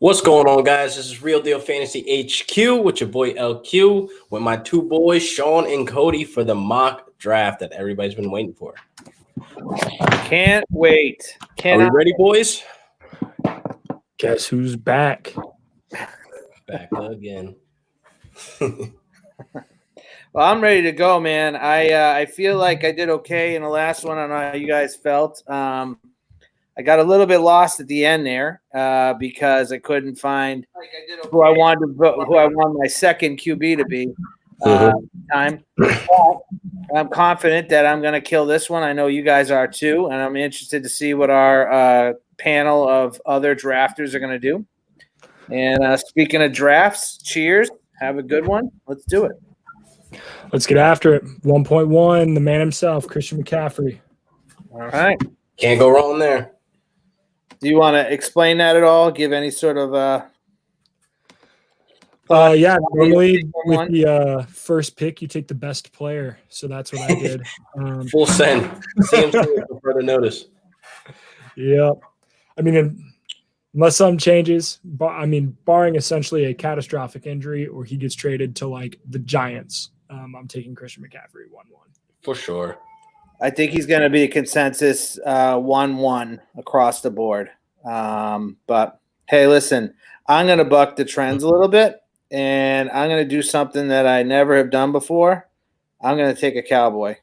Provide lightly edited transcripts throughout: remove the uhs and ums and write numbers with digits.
What's going on, guys? This is Real Deal Fantasy HQ with your boy LQ with my two boys, Sean and Cody, for the mock draft that everybody's been waiting for. Can't wait. Are we ready, boys? Guess who's back? Back again. Well, I'm ready to go, man. I feel like I did okay in the last one. I don't know how you guys felt. I got a little bit lost at the end there because I couldn't find who I wanted my second QB to be. Time. But I'm confident that I'm going to kill this one. I know you guys are too, and I'm interested to see what our panel of other drafters are going to do. And speaking of drafts, cheers. Have a good one. Let's do it. Let's get after it. 1.1, the man himself, Christian McCaffrey. All right. Can't go wrong there. Do you want to explain that at all? Give any sort of normally with the first pick, you take the best player. So that's what I did. Full send. CMC for further notice. Yeah. I mean, unless something changes, barring essentially a catastrophic injury or he gets traded to like the Giants, I'm taking Christian McCaffrey 1-1. For sure. I think he's going to be a consensus 1-1 across the board. But hey, listen, I'm going to buck the trends a little bit, and I'm going to do something that I never have done before. I'm going to take a Cowboy.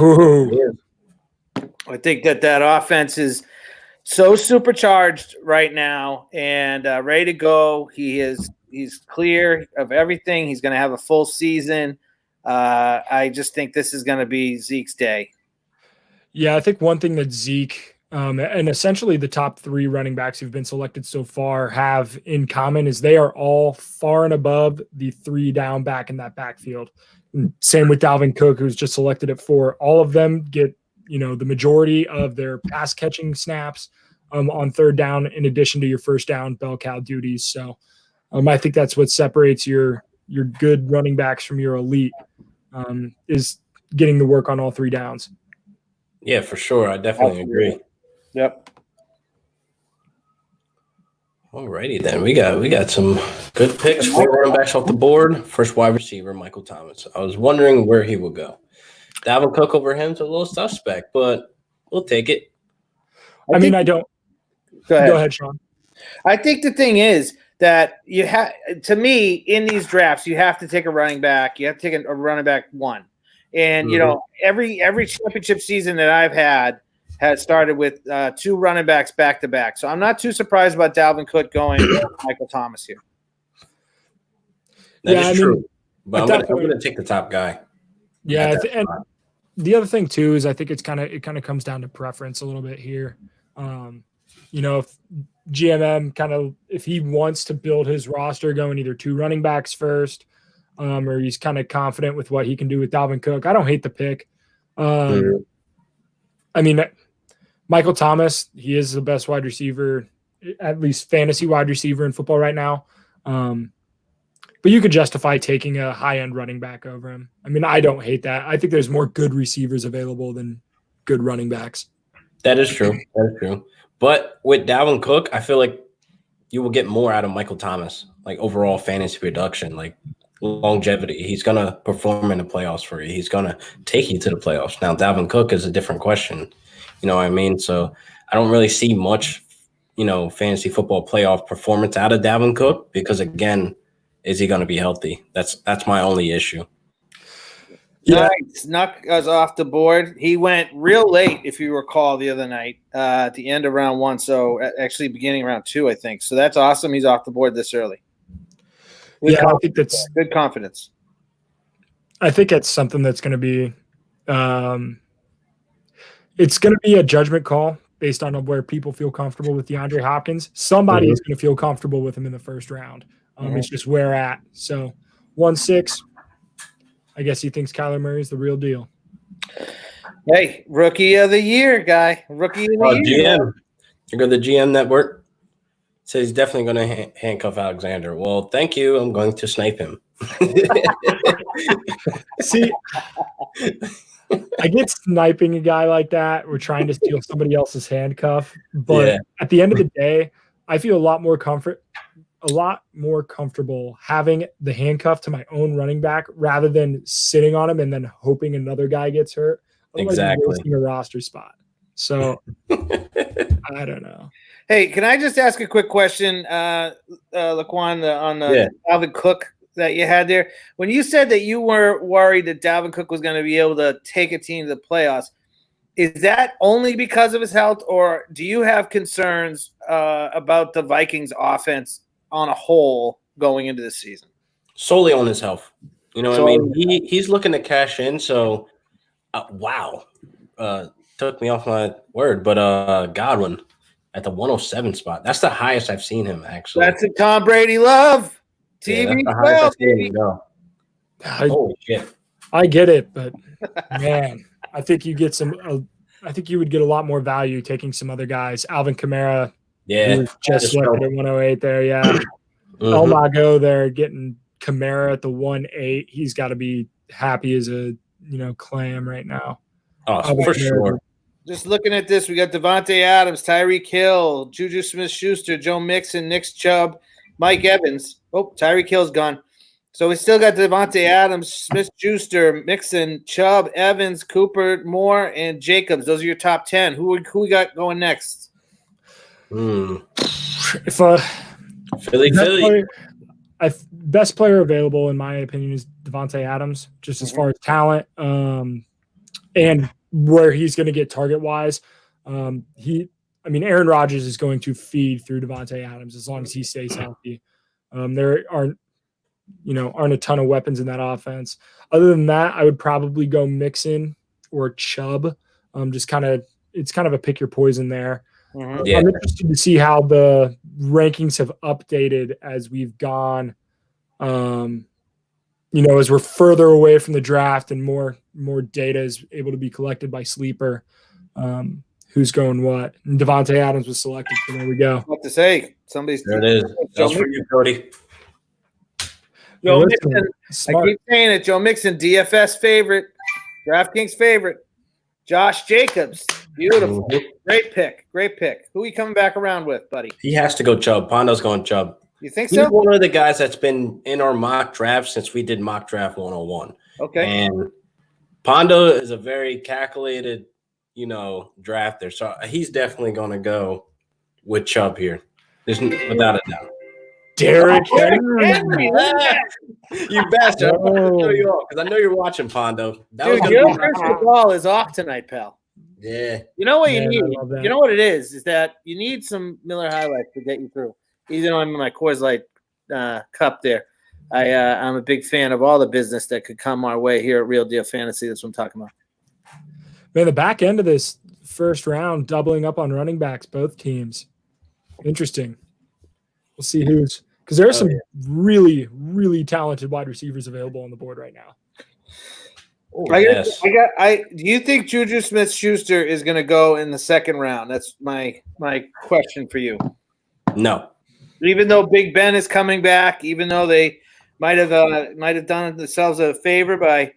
Ooh. I think that offense is so supercharged right now and ready to go. He's clear of everything. He's going to have a full season. I just think this is going to be Zeke's day. Yeah, I think one thing that Zeke and essentially the top three running backs who've been selected so far have in common is they are all far and above the 3 down back in that backfield. Same with Dalvin Cook, who's just selected at 4. All of them get, the majority of their pass catching snaps on third down, in addition to your first down bell cow duties. So I think that's what separates your good running backs from your elite is getting to work on all 3 downs. Yeah, for sure. I definitely agree. Yep. Alrighty then. We got some good picks. 4 running backs off the board. First wide receiver, Michael Thomas. I was wondering where he would go. Dalvin Cook over him's a little suspect, but we'll take it. I don't. Go ahead, Sean. I think the thing is that you have, to me, in these drafts, you have to take a running back. You have to take a running back 1. And, every championship season that I've had has started with 2 running backs back to back. So I'm not too surprised about Dalvin Cook going Michael Thomas here. That is true. But I'm going to take the top guy. Yeah, and the other thing too is I think it kind of comes down to preference a little bit here. If GMM if he wants to build his roster going either 2 running backs first, or he's kind of confident with what he can do with Dalvin Cook. I don't hate the pick. Michael Thomas, he is the best wide receiver, at least fantasy wide receiver in football right now. But you could justify taking a high-end running back over him. I don't hate that. I think there's more good receivers available than good running backs. That is true. But with Dalvin Cook, I feel like you will get more out of Michael Thomas, like overall fantasy production, like longevity. He's going to perform in the playoffs for you. He's going to take you to the playoffs. Now, Dalvin Cook is a different question. You know what I mean? So I don't really see much, fantasy football playoff performance out of Dalvin Cook because, again, is he going to be healthy? That's my only issue. Yeah, snuck us off the board. He went real late, if you recall, the other night at the end of round 1. So actually beginning round 2, I think. So that's awesome. He's off the board this early. I think that's good confidence. I think it's something that's going to be it's going to be a judgment call based on where people feel comfortable with DeAndre Hopkins. Somebody is going to feel comfortable with him in the first round. It's just where at. So 1-6. I guess he thinks Kyler Murray is the real deal. Hey, rookie of the year, guy. Rookie of the year. GM. You go to the GM network. Says he's definitely going to handcuff Alexander. Well, thank you. I'm going to snipe him. See, I get sniping a guy like that. We're trying to steal somebody else's handcuff. But at the end of the day, I feel a lot more comfortable having the handcuff to my own running back rather than sitting on him and then hoping another guy gets hurt. Otherwise, you're Exactly. wasting a roster spot. So I don't know. Hey, can I just ask a quick question, Laquan, on the Dalvin Cook that you had there? When you said that you were worried that Dalvin Cook was going to be able to take a team to the playoffs, is that only because of his health, or do you have concerns about the Vikings offense on a whole going into the season? Solely on his health. You know what I mean? He's looking to cash in. So, wow. Took me off my word. But Godwin at the 107 spot. That's the highest I've seen him, actually. That's a Tom Brady love. Yeah, TV that's the highest 12, I've seen baby. him go. Holy shit. I get it, but man, I think you get some. I think you would get a lot more value taking some other guys. Alvin Kamara, Yeah, just selected at 108 there. Yeah, Elmago there getting Kamara at the 1.8. He's got to be happy as a clam right now. Oh, for sure. Just looking at this, we got Devontae Adams, Tyreek Hill, Juju Smith-Schuster, Joe Mixon, Nick Chubb, Mike Evans. Oh, Tyreek Hill's gone. So we still got Devontae Adams, Smith-Schuster, Mixon, Chubb, Evans, Cooper, Moore, and Jacobs. Those are your top 10. Who we got going next? If Philly. Best player available, in my opinion, is Devontae Adams, just as far as talent and where he's going to get target-wise. Aaron Rodgers is going to feed through Devontae Adams as long as he stays healthy. There aren't a ton of weapons in that offense. Other than that, I would probably go Mixon or Chubb. It's kind of a pick your poison there. Yeah. I'm interested to see how the rankings have updated as we've gone, as we're further away from the draft and more data is able to be collected by Sleeper. Who's going what? And Devontae Adams was selected, so there we go. What to say? There it is. That's for you, Cody. Joe Mixon. I keep saying it. Joe Mixon, DFS favorite, DraftKings favorite. Josh Jacobs, beautiful, great pick. Who are you coming back around with, buddy? He has to go Chubb. Pondo's going Chubb. You think He's so? one of the guys that's been in our mock draft since we did mock draft 101. Okay. And Pondo is a very calculated, drafter. So he's definitely going to go with Chubb here. There's without a doubt. Derrick Henry. You bastard. Because I know you're watching, Pondo. Dude, your crystal ball is off tonight, pal. Yeah. You know what you need? You know what it is that you need some Miller High Life to get you through. Even though I'm in my Coors Light cup there. I'm a big fan of all the business that could come our way here at Real Deal Fantasy. That's what I'm talking about. Man, the back end of this first round, doubling up on running backs, both teams. Interesting. We'll see because there are some really, really talented wide receivers available on the board right now. Do you think Juju Smith-Schuster is going to go in the second round? That's my question for you. No. Even though Big Ben is coming back, even though they might have done themselves a favor by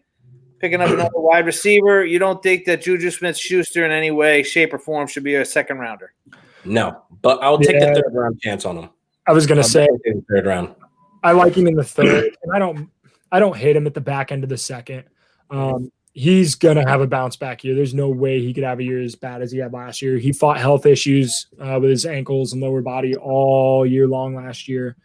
picking up another wide receiver, you don't think that Juju Smith-Schuster in any way, shape, or form should be a second rounder? No, but I'll take the third round chance on him. I was going to say third round. I like him in the third, and I don't hate him at the back end of the second. He's going to have a bounce back year. There's no way he could have a year as bad as he had last year. He fought health issues with his ankles and lower body all year long last year.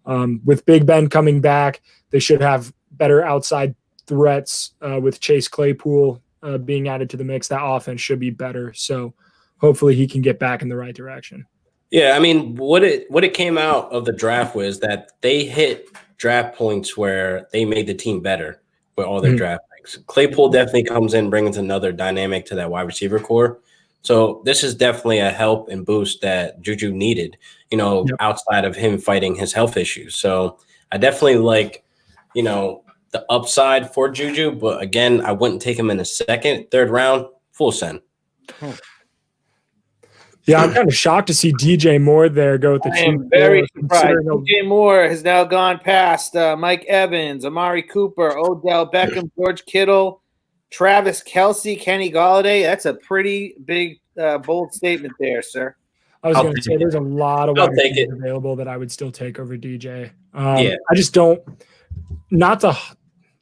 With Big Ben coming back, they should have better outside threats with Chase Claypool being added to the mix. That offense should be better. So hopefully he can get back in the right direction. Yeah, I mean, what it came out of the draft was that they hit draft points where they made the team better with all their draft picks. Claypool definitely comes in, brings another dynamic to that wide receiver core. So this is definitely a help and boost that Juju needed, outside of him fighting his health issues. So I definitely like, the upside for Juju. But again, I wouldn't take him in the second, third round, full send. Yeah, I'm kind of shocked to see DJ Moore there go with the 2. I am very surprised. DJ Moore has now gone past Mike Evans, Amari Cooper, Odell Beckham, George Kittle, Travis Kelce, Kenny Golladay. That's a pretty big, bold statement there, sir. I was I'll going to take say it. there's a lot of I'll wide take receivers available that I would still take over DJ. Yeah. I just don't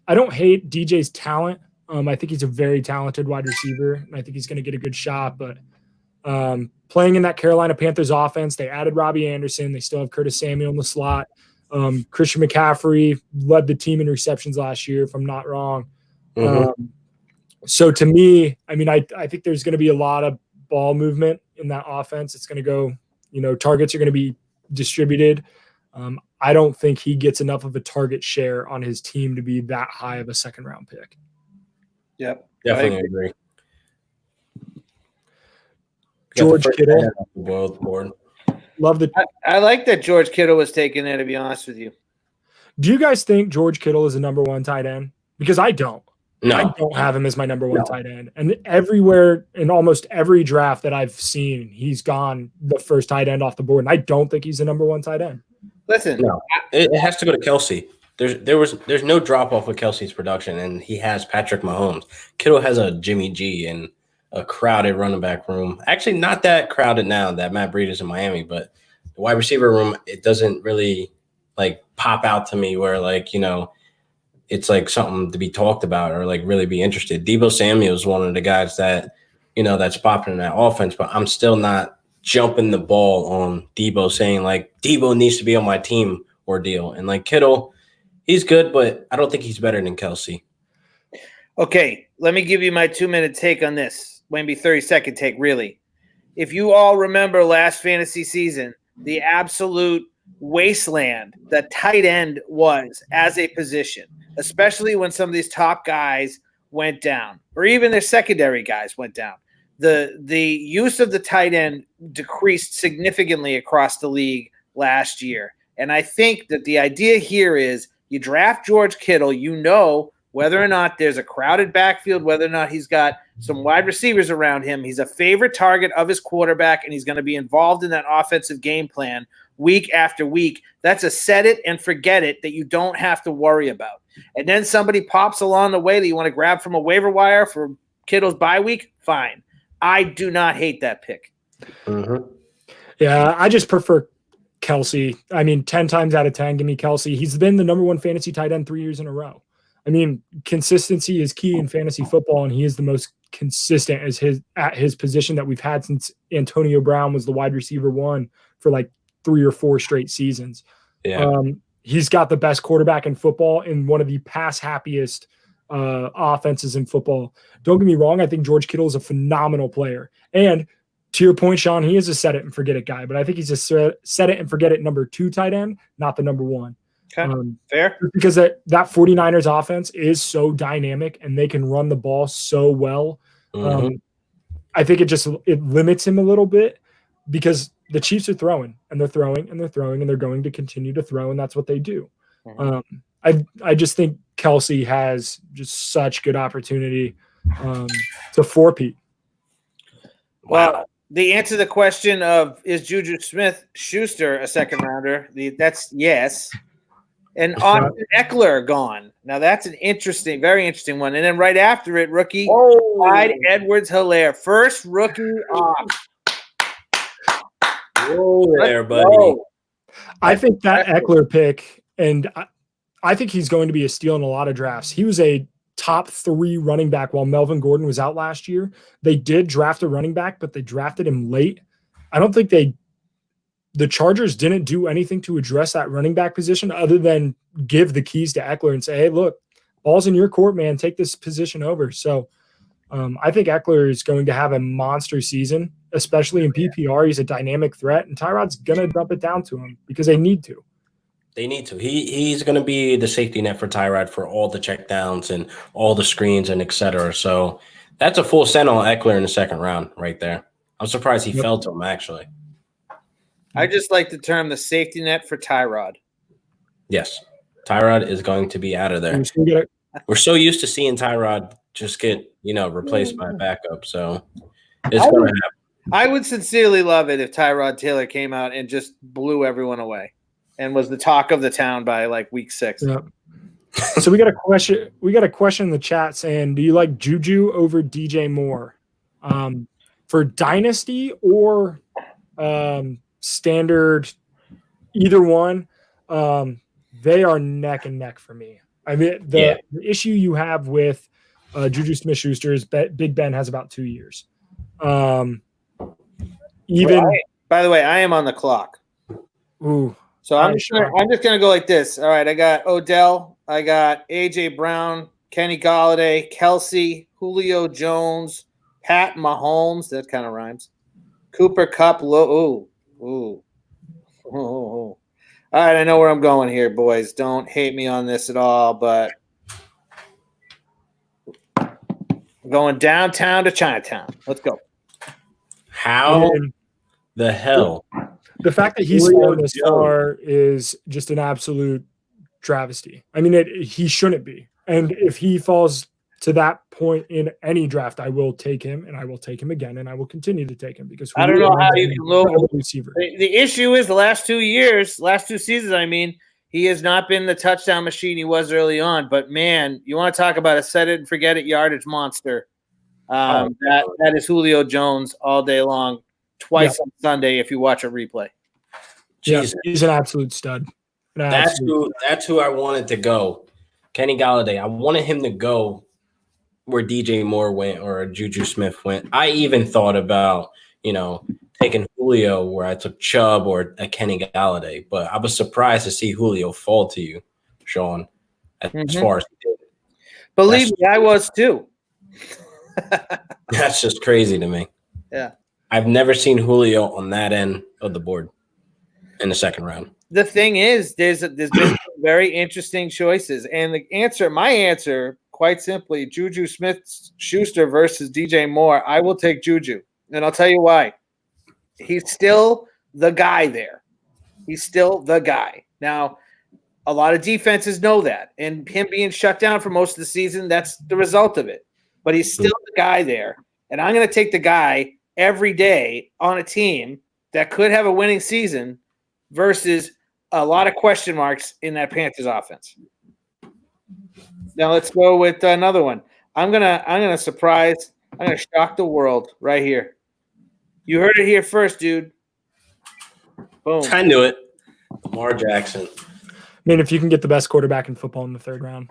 I don't hate DJ's talent. I think he's a very talented wide receiver, and I think he's going to get a good shot. But playing in that Carolina Panthers offense, they added Robbie Anderson. They still have Curtis Samuel in the slot. Christian McCaffrey led the team in receptions last year, if I'm not wrong. So to me, I mean, I think there's going to be a lot of ball movement in that offense. It's going to go, targets are going to be distributed. I don't think he gets enough of a target share on his team to be that high of a second round pick. Yep. Definitely agree. George Kittle. Love the. I like that George Kittle was taken there, to be honest with you. Do you guys think George Kittle is a number one tight end? Because I don't. No. I don't have him as my number one tight end. And everywhere in almost every draft that I've seen, he's gone the first tight end off the board. And I don't think he's the number one tight end. Listen, no, it has to go to Kelsey. There's no drop off with Kelsey's production, and he has Patrick Mahomes. Kittle has a Jimmy G and a crowded running back room. Actually, not that crowded now that Matt Breida is in Miami, but the wide receiver room, it doesn't really pop out to me where it's something to be talked about or really be interested. Deebo Samuel is one of the guys that that's popping in that offense, but I'm still not jumping the ball on Deebo saying Deebo needs to be on my team ordeal. And Kittle, he's good, but I don't think he's better than Kelsey. Okay, let me give you my 2-minute take on this. Maybe 30-second take, really. If you all remember last fantasy season, the absolute wasteland that tight end was as a position, especially when some of these top guys went down, or even their secondary guys went down. The use of the tight end decreased significantly across the league last year. And I think that the idea here is you draft George Kittle, whether or not there's a crowded backfield, whether or not he's got some wide receivers around him. He's a favorite target of his quarterback, and he's going to be involved in that offensive game plan week after week. That's a set it and forget it that you don't have to worry about. And then somebody pops along the way that you want to grab from a waiver wire for Kittle's bye week, fine. I do not hate that pick. Mm-hmm. Yeah, I just prefer Kelsey. I mean, 10 times out of 10, give me Kelsey. He's been the number one fantasy tight end 3 years in a row. I mean, consistency is key in fantasy football, and he is the most consistent at his position that we've had since Antonio Brown was the wide receiver one for 3 or 4 straight seasons. Yeah. He's got the best quarterback in football in one of the pass happiest offenses in football. Don't get me wrong. I think George Kittle is a phenomenal player. And to your point, Sean, he is a set it and forget it guy, but I think he's a set it and forget it number 2 tight end, not the number 1. Okay. Fair. Because that 49ers offense is so dynamic and they can run the ball so well. Mm-hmm. I think it limits him a little bit because the Chiefs are throwing and they're throwing and they're throwing and they're going to continue to throw, and that's what they do. Mm-hmm. I just think Kelsey has just such good opportunity to 4-peat. Well, the answer to the question of is Juju Smith-Schuster a second rounder? That's yes. And Austin Eckler gone. Now that's an very interesting one. And then right after it, rookie Clyde Edwards-Helaire, first rookie off. Whoa there, buddy. I think that Eckler pick, and I think he's going to be a steal in a lot of drafts. He was a top 3 running back while Melvin Gordon was out last year. They did draft a running back, but they drafted him late. I don't think the Chargers didn't do anything to address that running back position other than give the keys to Eckler and say, hey, look, ball's in your court, man. Take this position over. So I think Eckler is going to have a monster season, especially in PPR. He's a dynamic threat, and Tyrod's going to dump it down to him because they need to. They need to. He's going to be the safety net for Tyrod for all the checkdowns and all the screens and et cetera. So that's a full send on Eckler in the second round right there. I'm surprised he fell to him, actually. I just like the term the safety net for Tyrod. Yes. Tyrod is going to be out of there. We're so used to seeing Tyrod just get, replaced by a backup. So it's going to happen. I would sincerely love it if Tyrod Taylor came out and just blew everyone away and was the talk of the town by week 6. Yeah. So we got a question. We got a question in the chat saying, do you like Juju over DJ Moore for Dynasty or standard, either one, they are neck and neck for me. I mean, the issue you have with Juju Smith-Schuster is Big Ben has about 2 years. By the way, I am on the clock. Ooh. So I'm just gonna go like this. All right, I got Odell, I got AJ Brown, Kenny Golladay, Kelsey, Julio Jones, Pat Mahomes. That kind of rhymes. Cooper Kupp. Ooh. All right, I know where I'm going here, boys. Don't hate me on this at all, but I'm going downtown to Chinatown. Let's go. How the hell? The fact that he's fallen this far is just an absolute travesty. I mean, he shouldn't be. And if he falls to that point in any draft, I will take him, and I will take him again, and I will continue to take him because I don't know how you can low receiver. The issue is the last 2 seasons, I mean, he has not been the touchdown machine he was early on. But, man, you want to talk about a set-it-and-forget-it yardage monster. That is Julio Jones all day long, twice on Sunday if you watch a replay. Yeah, he's an absolute stud. That's who I wanted to go. Kenny Golladay. I wanted him to go where DJ Moore went or Juju Smith went. I even thought about, taking Julio where I took Chubb or a Kenny Golladay, but I was surprised to see Julio fall to you, Sean, as far as he did. Believe me, I was too. That's just crazy to me. Yeah. I've never seen Julio on that end of the board in the second round. The thing is, there's been some very interesting choices. And my answer, quite simply, Juju Smith-Schuster versus DJ Moore. I will take Juju. And I'll tell you why. He's still the guy there. He's still the guy. Now, a lot of defenses know that. And him being shut down for most of the season, that's the result of it. But he's still the guy there. And I'm going to take the guy every day on a team that could have a winning season versus a lot of question marks in that Panthers offense. Now let's go with another one. I'm gonna surprise. I'm gonna shock the world right here. You heard it here first, dude. Boom. I knew it. Lamar Jackson. I mean, if you can get the best quarterback in football in the third round,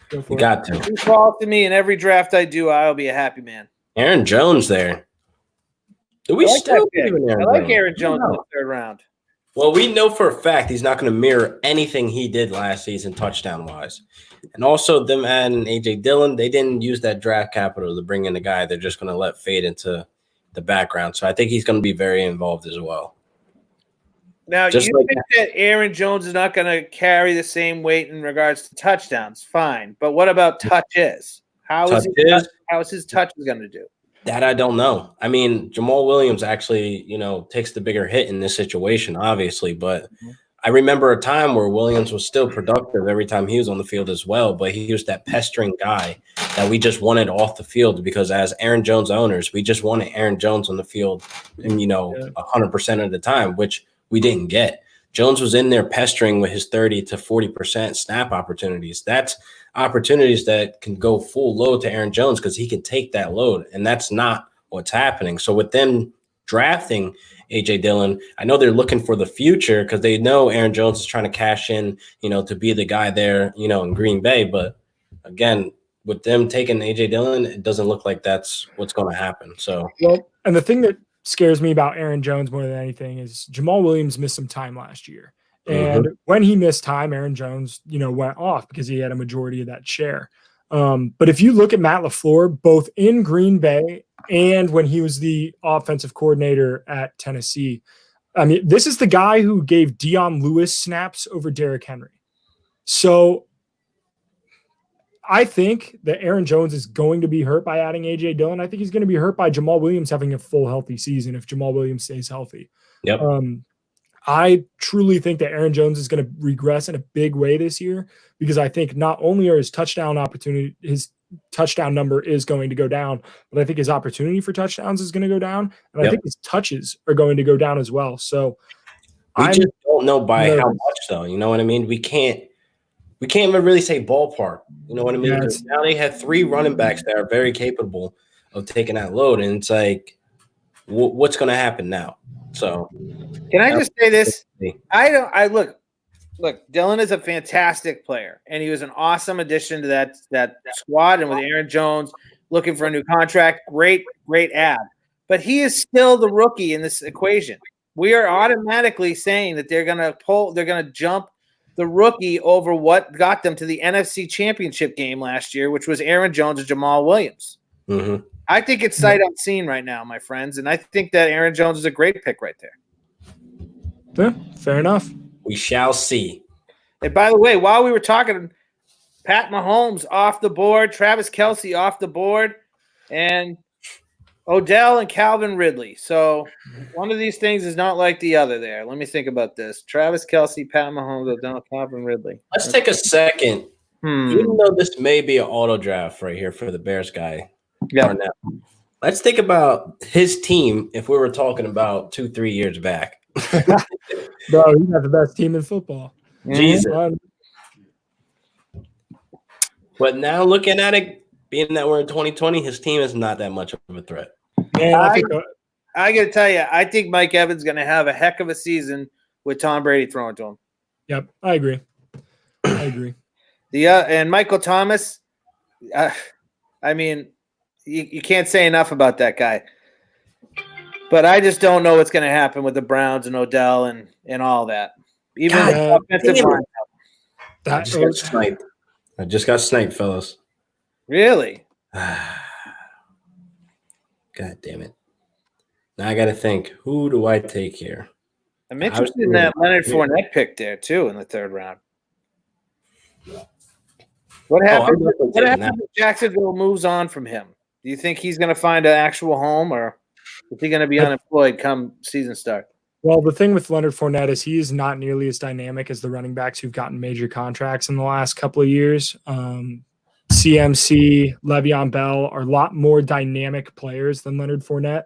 go for you got to. If you fall to me in every draft I do, I'll be a happy man. Aaron Jones there. Do we still I like Aaron Jones in the third round. Well, we know for a fact he's not going to mirror anything he did last season touchdown-wise. And also them adding A.J. Dillon, they didn't use that draft capital to bring in the guy they're just going to let fade into the background. So I think he's going to be very involved as well. Now, you think that Aaron Jones is not going to carry the same weight in regards to touchdowns? Fine. But what about touches? How is his touches going to do? That I don't know. I mean, Jamal Williams actually, takes the bigger hit in this situation, obviously. But I remember a time where Williams was still productive every time he was on the field as well. But he was that pestering guy that we just wanted off the field because as Aaron Jones owners, we just wanted Aaron Jones on the field and, 100% of the time, which we didn't get. Jones was in there pestering with his 30 to 40% snap opportunities. That's opportunities that can go full load to Aaron Jones because he can take that load, and that's not what's happening. So with them drafting A.J. Dillon, I know they're looking for the future because they know Aaron Jones is trying to cash in, to be the guy there, in Green Bay. But again, with them taking A.J. Dillon, it doesn't look like that's what's going to happen. So, well, and the thing that scares me about Aaron Jones more than anything is Jamal Williams missed some time last year. And when he missed time, Aaron Jones, went off because he had a majority of that share. But if you look at Matt LaFleur, both in Green Bay and when he was the offensive coordinator at Tennessee, I mean, this is the guy who gave Dion Lewis snaps over Derrick Henry. So I think that Aaron Jones is going to be hurt by adding A.J. Dillon. I think he's going to be hurt by Jamal Williams having a full healthy season if Jamal Williams stays healthy. Yep. I truly think that Aaron Jones is going to regress in a big way this year because I think not only are his touchdown number is going to go down, but I think his opportunity for touchdowns is going to go down. And I think his touches are going to go down as well. So we just don't know by how much though. You know what I mean? We can't even really say ballpark. You know what I mean? Because now they have 3 running backs that are very capable of taking that load. And it's like, what's going to happen now? So, can I just say this? I look, Dylan is a fantastic player, and he was an awesome addition to that squad. And with Aaron Jones looking for a new contract, great add. But he is still the rookie in this equation. We are automatically saying that they're going to jump the rookie over what got them to the NFC Championship game last year, which was Aaron Jones and Jamal Williams. Mm-hmm. I think it's sight unseen right now, my friends, and I think that Aaron Jones is a great pick right there. Yeah, fair enough. We shall see. And by the way, while we were talking, Pat Mahomes off the board, Travis Kelce off the board, and Odell and Calvin Ridley. So one of these things is not like the other there. Let me think about this. Travis Kelce, Pat Mahomes, Odell, Calvin Ridley. Let's take a second. Even though this may be an auto draft right here for the Bears guy. Yeah. Let's think about his team if we were talking about 2-3 years back. Bro, you got the best team in football. Jesus. But now looking at it, being that we're in 2020, his team is not that much of a threat. Man, I got to tell you, I think Mike Evans is going to have a heck of a season with Tom Brady throwing to him. Yep, I agree. And Michael Thomas, I mean, you can't say enough about that guy. But I just don't know what's going to happen with the Browns and Odell and all that. Even the offensive line. I just got sniped, fellas. Really? God damn it. Now I got to think, who do I take here? I'm interested in that Leonard Fournette pick there, too, in the third round. What happens if Jacksonville moves on from him? Do you think he's going to find an actual home, or is he going to be unemployed come season start? Well, the thing with Leonard Fournette is he is not nearly as dynamic as the running backs who've gotten major contracts in the last couple of years. CMC, Le'Veon Bell are a lot more dynamic players than Leonard Fournette.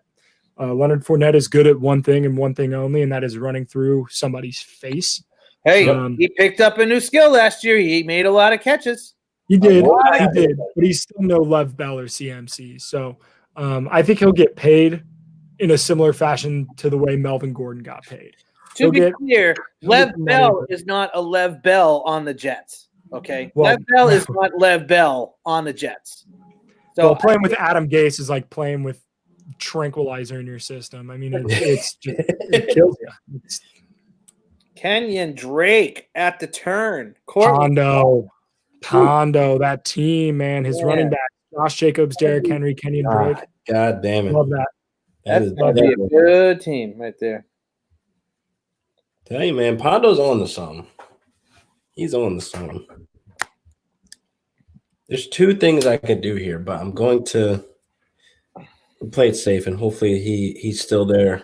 Leonard Fournette is good at one thing and one thing only, and that is running through somebody's face. Hey, he picked up a new skill last year. He made a lot of catches. He did, but he's still no Lev Bell or CMC. So I think he'll get paid in a similar fashion to the way Melvin Gordon got paid. To be clear, Lev Bell is not a Lev Bell on the Jets. Okay, Lev Bell is not Lev Bell on the Jets. So playing with Adam Gase is like playing with tranquilizer in your system. I mean, it kills you. Kenyon Drake at the turn. Pondo, that team, man. His running back, Josh Jacobs, Derrick Henry, Kenyon Drake. God damn it. Love that. That's going to be a good team right there. Tell you, man, Pondo's on to something. He's on to something. There's two things I could do here, but I'm going to play it safe, and hopefully he's still there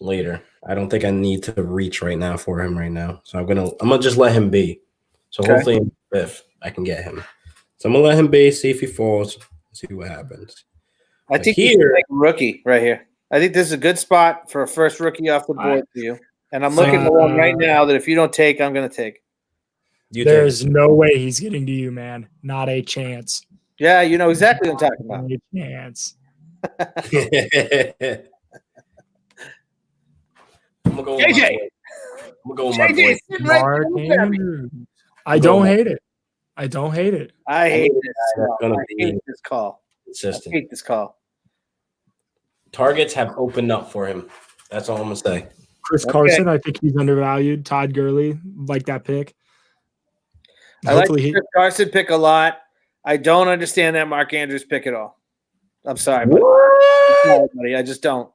later. I don't think I need to reach right now for him right now. So I'm gonna just let him be. So hopefully in the fifth I can get him. So I'm gonna let him be, see if he falls, see what happens. I think he's like a rookie right here. I think this is a good spot for a first rookie off the board for you. And I'm looking at one right now that if you don't take, I'm gonna take. There's no way he's getting to you, man. Not a chance. Yeah, you know exactly what I'm talking about. Not a chance. I'm gonna go JJ. with my boy. Mark Andrews. I don't hate it. I hate it. I hate this call. Consistent. I hate this call. Targets have opened up for him. That's all I'm gonna say. Chris Carson, I think he's undervalued. Todd Gurley, like that pick. I like the Chris Carson pick a lot. I don't understand that Mark Andrews pick at all. I'm sorry, buddy. I just don't.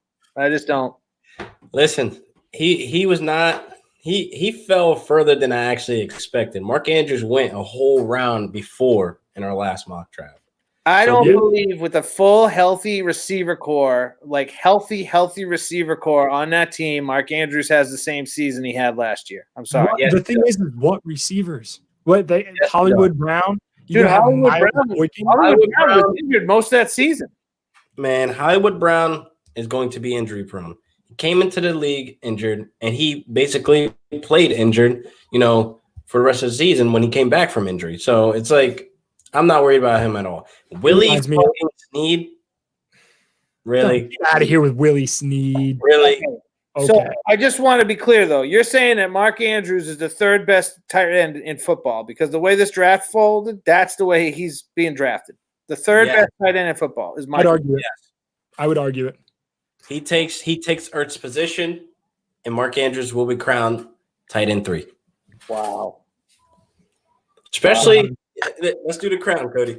Listen, he was not. He fell further than I actually expected. Mark Andrews went a whole round before in our last mock draft. I don't believe with a full healthy receiver core, like healthy receiver core on that team, Mark Andrews has the same season he had last year. I'm sorry. The thing is, what receivers? Hollywood Brown? Dude, Hollywood Brown was injured most of that season. Man, Hollywood Brown is going to be injury prone. He came into the league injured, and he basically played injured, for the rest of the season when he came back from injury. So it's like, I'm not worried about him at all. Willie fucking Snead, Really? Get out of here with Willie Snead. Really? Okay. So I just want to be clear, though. You're saying that Mark Andrews is the third best tight end in football because the way this draft folded, that's the way he's being drafted. The third best tight end in football is Mark. I'd argue it. I would argue it. He takes Ertz's position, and Mark Andrews will be crowned tight end 3. Wow. Especially, let's do the crown, Cody.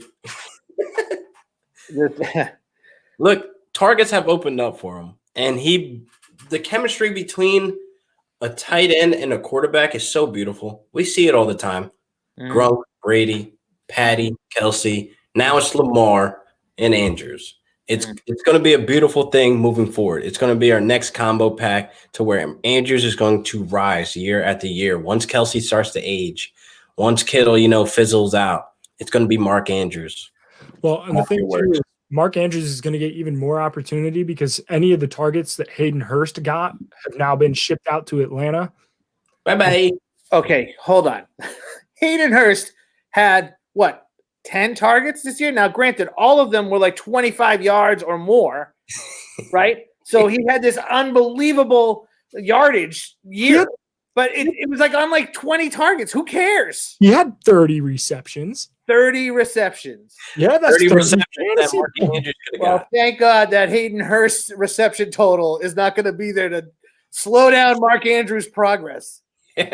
Look, targets have opened up for him, and the chemistry between a tight end and a quarterback is so beautiful. We see it all the time. Gronk, Brady, Patty, Kelsey. Now it's Lamar and Andrews. It's going to be a beautiful thing moving forward. It's going to be our next combo pack to where Andrews is going to rise year after year. Once Kelsey starts to age, once Kittle, fizzles out, it's going to be Mark Andrews. Well, and the thing too is Mark Andrews is going to get even more opportunity because any of the targets that Hayden Hurst got have now been shipped out to Atlanta. Bye-bye. Okay, hold on. Hayden Hurst had, 10 targets this year? Now, granted, all of them were like 25 yards or more, right? So he had this unbelievable yardage year, but it was like on like 20 targets. Who cares? He had 30 receptions. 30 receptions. Yeah, that's 30 receptions that fantasy. Mark Andrews could have Well, got. thank God that Hayden Hurst's reception total is not going to be there to slow down Mark Andrews' progress. And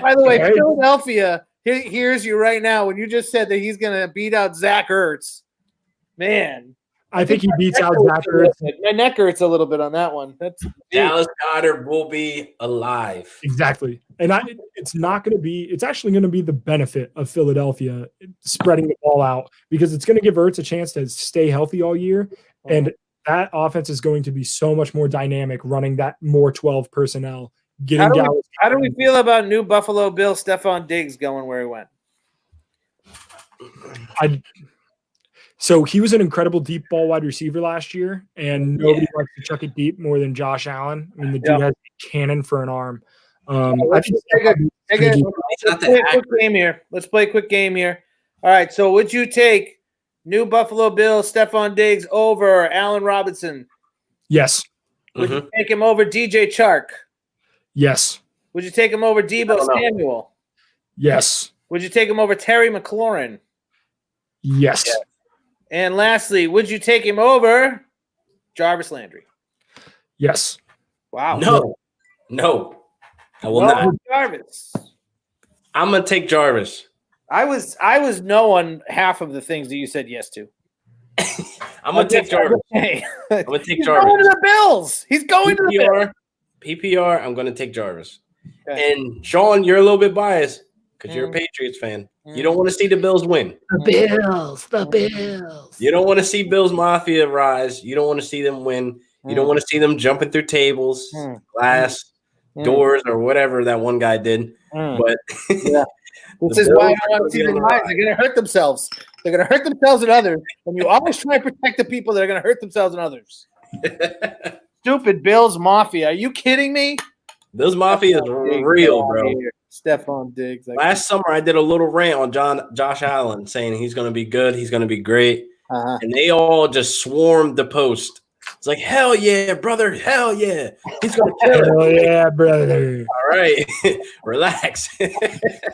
by the way, Hey. Philadelphia hears you right now when you just said that he's going to beat out Zach Ertz. Man. I think he beats out Zach Ertz. Ertz. My neck hurts a little bit on that one. That's Dallas Goedert will be alive. Exactly. And it's not going to be – it's actually going to be the benefit of Philadelphia spreading the ball out because it's going to give Ertz a chance to stay healthy all year. And that offense is going to be so much more dynamic running that more 12 personnel. How do we feel about new Buffalo Bill Stephon Diggs going where he went? So he was an incredible deep ball wide receiver last year, and nobody likes to chuck it deep more than Josh Allen. I mean, the dude has a cannon for an arm. Let's play a quick game here. Let's play a quick game here. All right, so would you take new Buffalo Bill Stephon Diggs over Allen Robinson? Yes. Would you take him over DJ Chark? Yes. Would you take him over Debo Samuel? Yes. Would you take him over Terry McLaurin? Yes. Yeah. And lastly, would you take him over Jarvis Landry? Yes. Wow. No. I will not. Jarvis. I'm going to take Jarvis. I was no on half of the things that you said yes to. I'm going to take Jarvis. Hey. I'm going to take He's Jarvis. going to the Bills. He's going to the Bills. PPR, I'm going to take Jarvis. Okay. And Sean, you're a little bit biased because you're a Patriots fan. You don't want to see the Bills win. The Bills. You don't want to see Bills Mafia rise. You don't want to see them win. You don't want to see them jumping through tables, glass, doors, or whatever that one guy did. But yeah. This is why I want to see them rise. They're going to hurt themselves. They're going to hurt themselves and others. And you always try to protect the people that are going to hurt themselves and others. Stupid Bills Mafia. Are you kidding me? Bills Mafia is real, bro. Stephon Diggs. Last summer, I did a little rant on Josh Allen saying he's going to be good. He's going to be great. And they all just swarmed the post. It's like, hell yeah, brother. Hell yeah. He's going to kill it. Hell yeah, brother. All right. Relax.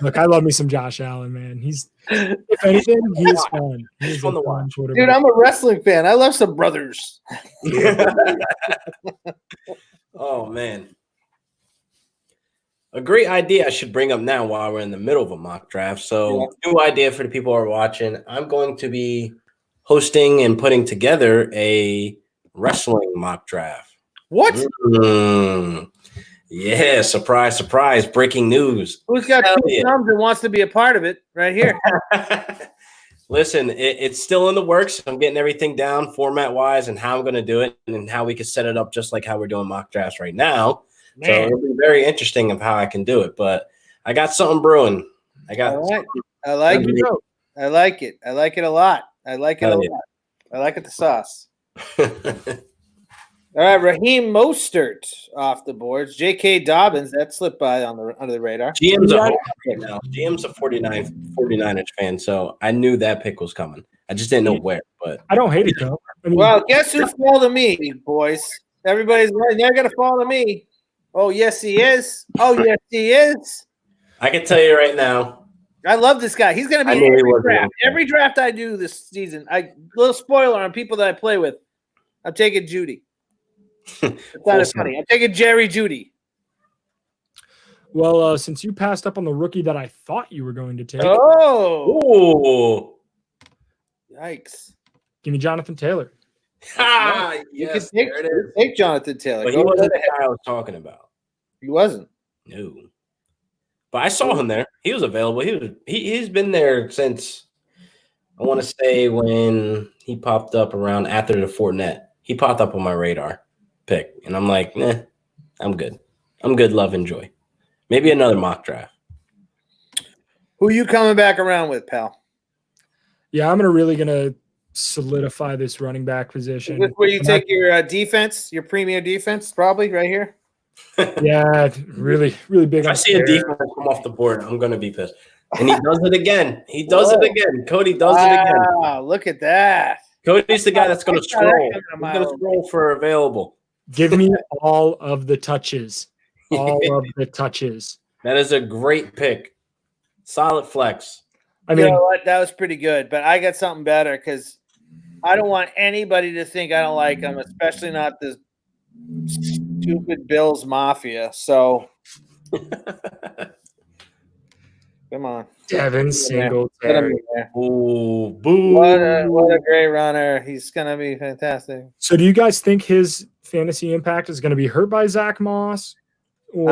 Look, I love me some Josh Allen, man. If anything, he's fun. He's fun to watch. Dude, I'm a wrestling fan. I love some brothers. Oh, man. A great idea I should bring up now while we're in the middle of a mock draft. So, new idea for the people who are watching. I'm going to be hosting and putting together a wrestling mock draft. What? Yeah, surprise, surprise. Breaking news. Who's got two thumbs and wants to be a part of it right here? Listen, it's still in the works. I'm getting everything down format-wise and how I'm going to do it and how we can set it up just like how we're doing mock drafts right now. Man. So it'll be very interesting of how I can do it. But I got something brewing. I like it. I like it. I like it a lot. I like it a lot. I like it the sauce. All right, Raheem Mostert off the boards. J.K. Dobbins, that slipped by under the radar. GM's a 49ers fan, so I knew that pick was coming. I just didn't know where. But I don't hate it though. I mean, Well, guess who fell to me, boys? Everybody's right. They're gonna fall to me. Oh yes, he is. Oh yes, he is. I can tell you right now. I love this guy. He's gonna be I in knew he every was draft. gonna- Every draft I do this season. Little spoiler on people that I play with. I'm taking Judy. It's not as funny. I'm taking Jerry Judy. well, since you passed up on the rookie that I thought you were going to take, Oh, Oh, yikes! give me Jonathan Taylor. You yes, can there it is. take Jonathan Taylor. But he Go wasn't ahead. the guy I was talking about. He wasn't. No, but I saw him there. He was available. He's been there since I want to say when he popped up around after the Fournette. He popped up on my radar pick, and I'm like, I'm good. I'm good. Love and joy. Maybe another mock draft. Who you coming back around with, pal? Yeah, I'm really gonna solidify this running back position. Is this where you take your defense, your premier defense, probably right here? Yeah, really big. If I on see a Taylor. defense come off the board, I'm gonna be pissed. And he does it again. He does it again. Cody does it again. Wow, look at that. Cody's the guy that's gonna I saw that scroll. coming a He's mile gonna away. scroll for available. Give me all of the touches. All of the touches. That is a great pick. Solid flex. I You mean, know what? That was pretty good, but I got something better because I don't want anybody to think I don't like him, especially not this stupid Bills Mafia. So, come on. Devin Get him Singletary. in there. Ooh, boo. What a great runner. He's going to be fantastic. So, do you guys think his fantasy impact is going to be hurt by Zach Moss? Or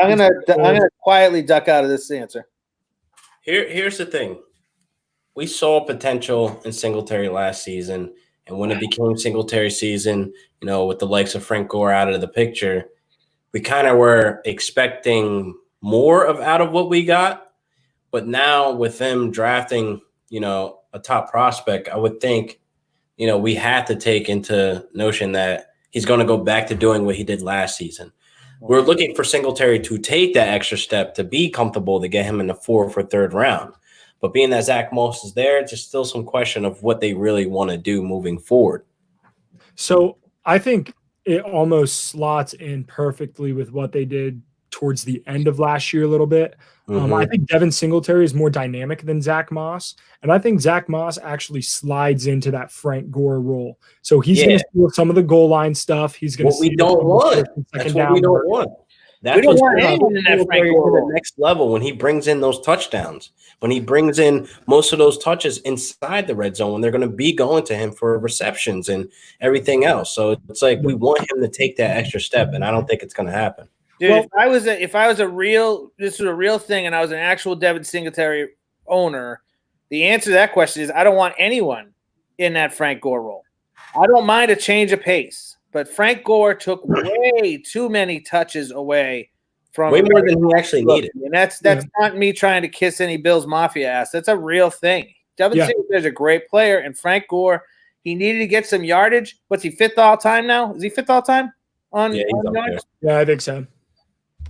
I'm gonna quietly duck out of this answer. Here's the thing. We saw potential in Singletary last season, and when it became Singletary season, with the likes of Frank Gore out of the picture, we kind of were expecting more out of what we got. But now with them drafting, a top prospect, I would think, we have to take into notion that he's going to go back to doing what he did last season. We're looking for Singletary to take that extra step to be comfortable to get him in the 4th or 3rd round. But being that Zach Moss is there, there's still some question of what they really want to do moving forward. So I think it almost slots in perfectly with what they did towards the end of last year a little bit. I think Devin Singletary is more dynamic than Zach Moss. And I think Zach Moss actually slides into that Frank Gore role. So he's going to steal some of the goal line stuff. He's going to we don't want. That's what we don't want. That's don't want anyone in that Frank Gore to role. the next level when he brings in those touchdowns, when he brings in most of those touches inside the red zone, when they're going to be going to him for receptions and everything else. So it's like we want him to take that extra step, and I don't think it's going to happen. Dude, if I was a real, this was a real thing, and I was an actual Devin Singletary owner, the answer to that question is I don't want anyone in that Frank Gore role. I don't mind a change of pace, but Frank Gore took way too many touches away from Way more than he actually needed. And that's not me trying to kiss any Bills Mafia ass. That's a real thing. Devin Singletary is a great player, and Frank Gore, he needed to get some yardage. What's he, 5th all time now? Is he 5th all time on He's up yards? there. Yeah, I think so.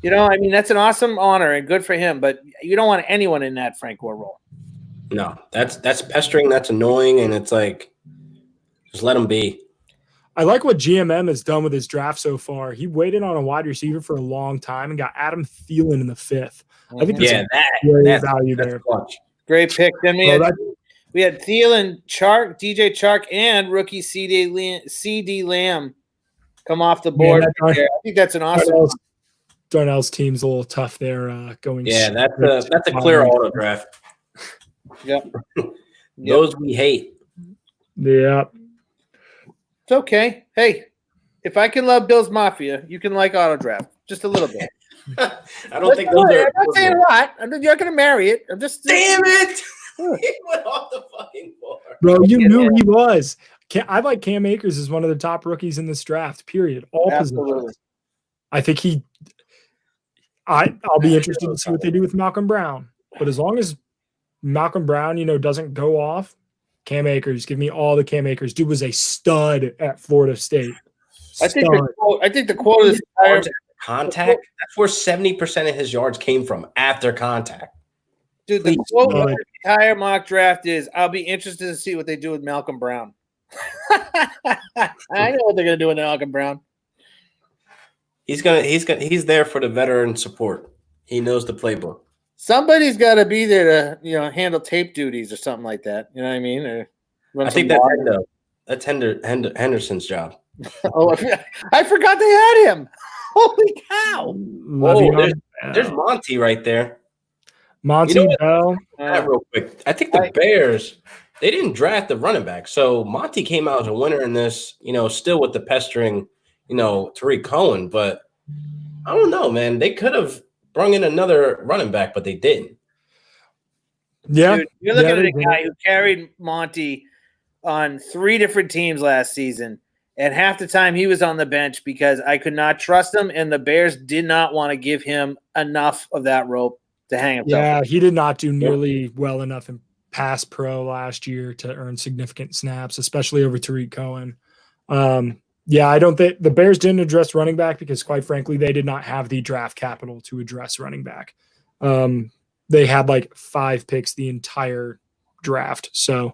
That's an awesome honor and good for him, but you don't want anyone in that Frank Gore role. No, that's pestering. That's annoying, and it's like just let him be. I like what GMM has done with his draft so far. He waited on a wide receiver for a long time and got Adam Thielen in the 5th. I think that's value there. Clutch. Great pick. Then we had Thielen, Chark, DJ Chark, and rookie CD Lamb come off the board. I think that's an awesome. Darnell's team's a little tough there going. Yeah, that's a clear auto draft. Yep. Those we hate. Yeah. It's okay. Hey, if I can love Bills Mafia, you can like auto draft just a little bit. I don't think those are. I'm not saying a lot. You're not going to marry it. I'm just. Damn it! He went off the fucking board. Bro, you knew he was. I like Cam Akers as one of the top rookies in this draft, period. All positions. I think I'll be interested to see what they do with Malcolm Brown. But as long as Malcolm Brown, doesn't go off, Cam Akers, give me all the Cam Akers. Dude was a stud at Florida State. I think the quote is contact. That's where 70% of his yards came from after contact. Dude, the quote entire mock draft is I'll be interested to see what they do with Malcolm Brown. I know what they're gonna do with Malcolm Brown. He's there for the veteran support. He knows the playbook. Somebody's got to be there to handle tape duties or something like that. You know what I mean? Or I think that's Henderson's job. Oh, I forgot they had him. Holy cow! There's Monty right there. Monty Bell. Real quick, I think the Bears, they didn't draft the running back, so Monty came out as a winner in this. Still with the pestering, Tariq Cohen, but I don't know, man. They could have brought in another running back, but they didn't. Yeah, dude, you're looking at a guy who carried Monty on 3 different teams last season. And half the time he was on the bench because I could not trust him, and the Bears did not want to give him enough of that rope to hang himself. Yeah, he did not do nearly well enough in pass pro last year to earn significant snaps, especially over Tariq Cohen. I don't think the Bears didn't address running back because, quite frankly, they did not have the draft capital to address running back. They had like 5 picks the entire draft. So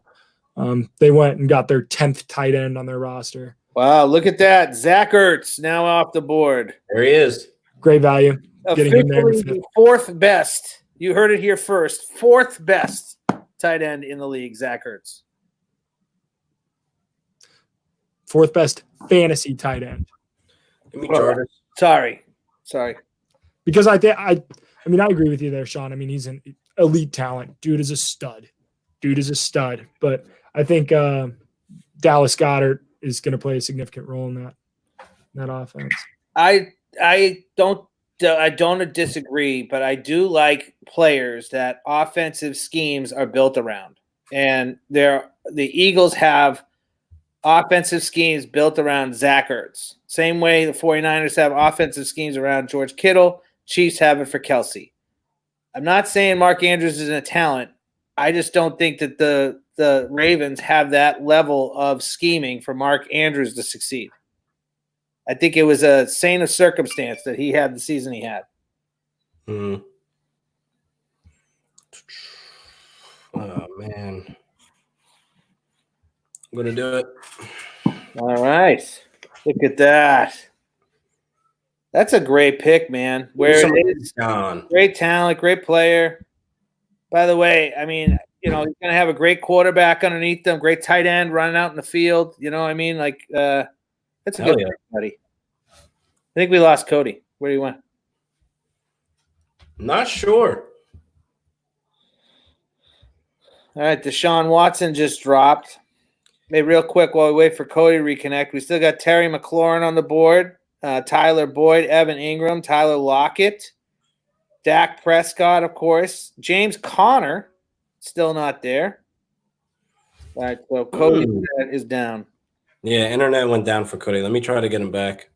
they went and got their 10th tight end on their roster. Wow, look at that. Zach Ertz now off the board. There he is. Great value. Officially the 4th best. You heard it here first. 4th best tight end in the league, Zach Ertz. 4th best fantasy tight end. Sorry. Because I agree with you there, Sean. I mean, he's an elite talent. Dude is a stud. But I think Dallas Goedert is going to play a significant role in that offense. I don't disagree, but I do like players that offensive schemes are built around. And the Eagles have offensive schemes built around Zach Ertz. Same way the 49ers have offensive schemes around George Kittle. Chiefs have it for Kelsey. I'm not saying Mark Andrews isn't a talent. I just don't think that the Ravens have that level of scheming for Mark Andrews to succeed. I think it was a saint of circumstance that he had the season he had. Oh, man. I'm going to do it. All right. Look at that. That's a great pick, man. Where it is. Great talent, great player. By the way, I mean, he's going to have a great quarterback underneath them, great tight end running out in the field. You know what I mean? Like, that's a good pick, buddy. I think we lost Cody. Where do you went? Not sure. All right, Deshaun Watson just dropped. Hey, real quick while we wait for Cody to reconnect, we still got Terry McLaurin on the board, Tyler Boyd, Evan Ingram, Tyler Lockett, Dak Prescott, of course. James Conner, still not there. All right, so Cody is down. Yeah, internet went down for Cody. Let me try to get him back.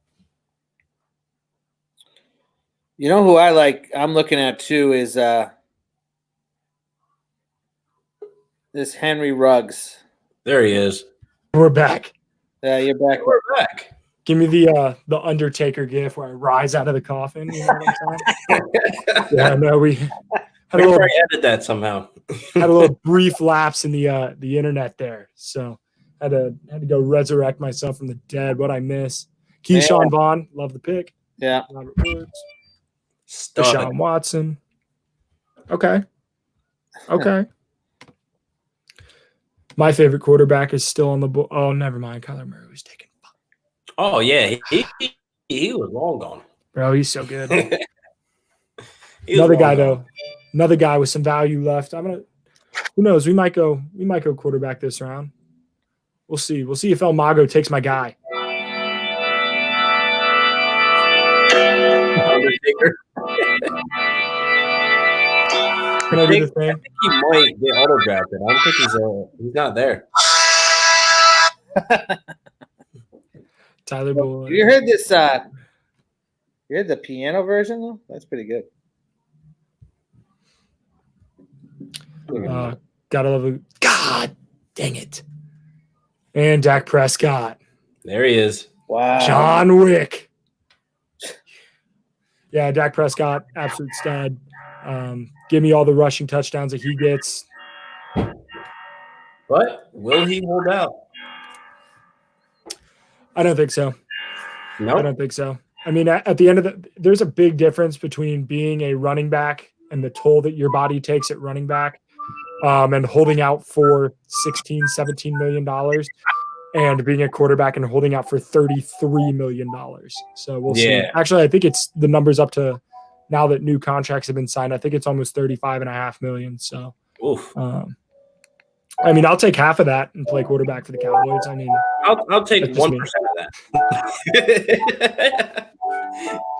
You know who I like? I'm looking at too is this Henry Ruggs. There he is. We're back. Yeah, you're back. We're back. Give me the Undertaker gif where I rise out of the coffin. You know what I'm saying? Yeah, no, we had edit that somehow. Had a little brief lapse in the internet there, so had to go resurrect myself from the dead. What I miss? Keyshawn Vaughn, love the pick. Yeah. Robert Woods. Deshaun Watson. Okay. My favorite quarterback is still on the board. Oh, never mind. Kyler Murray was taken. Oh, yeah. He was long gone. Bro, he's so good. Another guy with some value left. Who knows? We might go quarterback this round. We'll see. We'll see if El Mago takes my guy. Undertaker. Can I do the thing? I think he might get auto drafted. I don't think he's not there. Tyler Boyd. You heard this? You heard the piano version though? That's pretty good. Gotta love it. God dang it! And Dak Prescott. There he is. Wow. John Wick. Yeah, Dak Prescott, absolute stud. Give me all the rushing touchdowns that he gets. But will he hold out? I don't think so. No. I don't think so. I mean, at the end of there's a big difference between being a running back and the toll that your body takes at running back, and holding out for $16-17 million, and being a quarterback and holding out for $33 million. So we'll see. Actually, I think it's the numbers up to now that new contracts have been signed. I think it's almost $35.5 million. So, I mean, I'll take half of that and play quarterback for the Cowboys. I mean, I'll take 1% of that.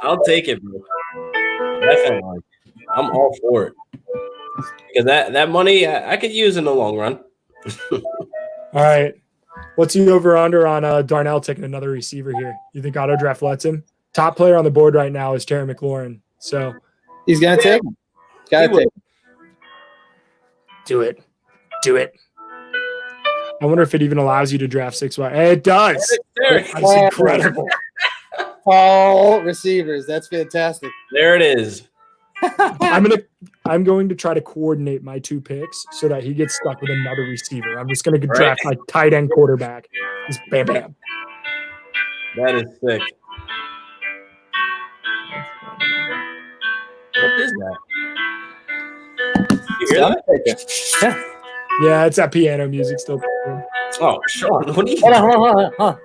I'll take it, bro. Definitely. I'm all for it. Because that money I could use in the long run. All right. What's the over-under on Darnell taking another receiver here? You think auto draft lets him? Top player on the board right now is Terry McLaurin. So he's gonna take him. Gotta take him. Do it. Do it. I wonder if it even allows you to draft 6 wide. It does. That's incredible. All receivers. That's fantastic. There it is. I'm going to try to coordinate my 2 picks so that he gets stuck with another receiver. I'm just going to draft like tight end quarterback. Just bam, bam. That is sick. What is that? You hear that? Yeah, it's that piano music still. Oh, Sean, what are you? Hold on.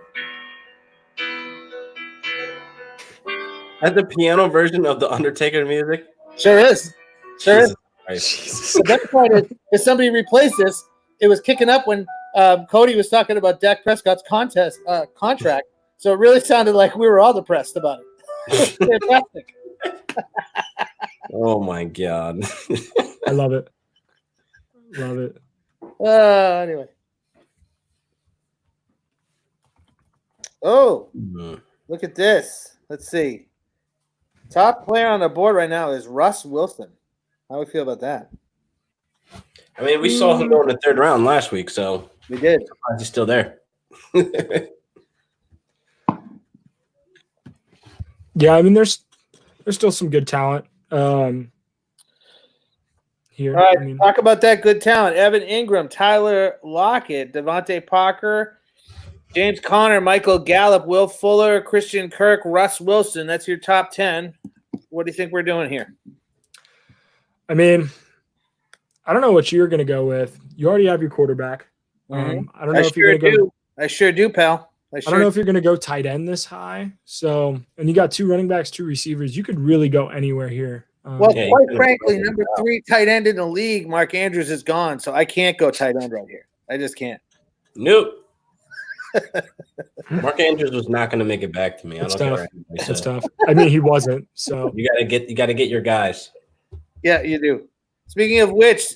That's the piano version of the Undertaker music. Sure is. Jesus. The best part is, if somebody replaced this, it was kicking up when Cody was talking about Dak Prescott's contract. So it really sounded like we were all depressed about it. Fantastic. Oh my God. I love it. Love it. Anyway. Oh, look at this. Let's see. Top player on the board right now is Russ Wilson. How do we feel about that? I mean, we saw him go in the 3rd round last week, so we did. He's still there. Yeah, I mean, there's still some good talent here. All right, talk about that good talent. Evan Ingram, Tyler Lockett, Devontae Parker, James Conner, Michael Gallup, Will Fuller, Christian Kirk, Russ Wilson. That's your top 10. What do you think we're doing here? I mean, I don't know what you're going to go with. You already have your quarterback. I don't know if you're going to go. I sure do, pal. I don't know if you're going to go tight end this high. So, and you got 2 running backs, 2 receivers. You could really go anywhere here. Quite frankly, number 3 tight end in the league, Mark Andrews, is gone. So I can't go tight end right here. I just can't. Nope. Mark Andrews was not going to make it back to me. It's tough. It's tough. I mean, he wasn't. So you got to get your guys. Yeah, you do. Speaking of which,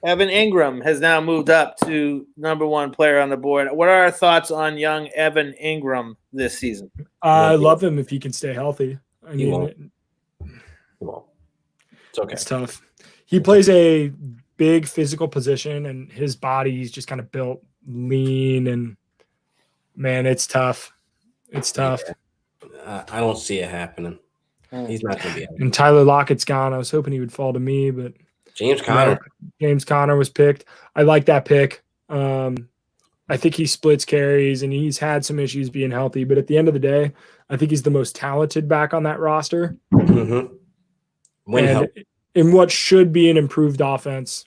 Evan Ingram has now moved up to number 1 player on the board. What are our thoughts on young Evan Ingram this season? I love him if he can stay healthy. I mean, it's okay. It's tough. He plays a big physical position, and his body's just kind of built lean, and man, it's tough. It's tough. I don't see it happening. He's not going to be. And Tyler Lockett's gone. I was hoping he would fall to me, but James Conner was picked. I like that pick. I think he splits carries, and he's had some issues being healthy. But at the end of the day, I think he's the most talented back on that roster. In what should be an improved offense.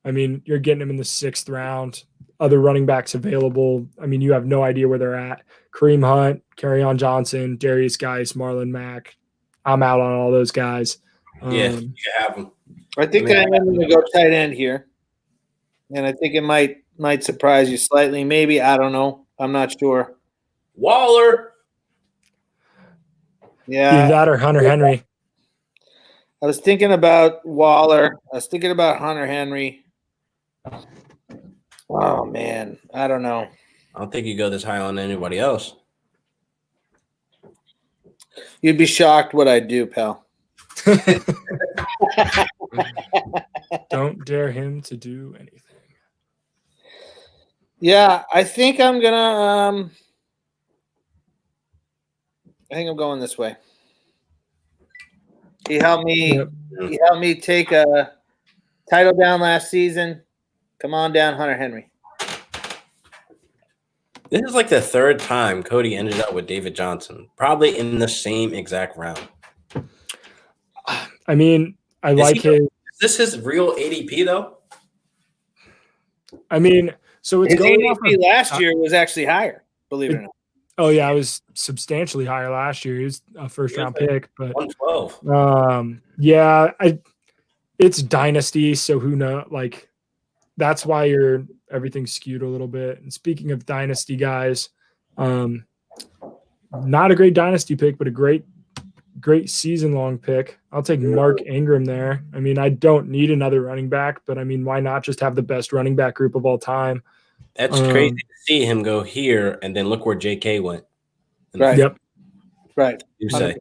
I mean, you're getting him in the 6th round. Other running backs available. I mean, you have no idea where they're at. Kareem Hunt, Kerryon Johnson, Darius Geis, Marlon Mack. I'm out on all those guys. You have them. I think I'm going to go tight end here, and I think it might surprise you slightly. Maybe, I don't know. I'm not sure. Waller. Yeah. Either that or Hunter Henry. I was thinking about Waller. I was thinking about Hunter Henry. Oh, man. I don't know. I don't think you go this high on anybody else. You'd be shocked what I do, pal. Don't dare him to do anything. Yeah, I think I'm gonna. I think I'm going this way. He helped me. He helped me take a title down last season. Come on down, Hunter Henry. This is like the third time Cody ended up with David Johnson, probably in the same exact round. I mean, I like his. Is this his real ADP though? I mean, so it's His going off ADP of, last year was actually higher, believe it or not. Oh yeah, it was substantially higher last year. He was a first round pick, but 112. Yeah, it's dynasty, so who knows? Like, that's why everything's skewed a little bit. And speaking of dynasty guys, not a great dynasty pick, but a great season long pick. I'll take Mark Ingram there. I mean, I don't need another running back, but I mean, why not just have the best running back group of all time? That's crazy to see him go here and then look where JK went. Right. Yep. Right. You say.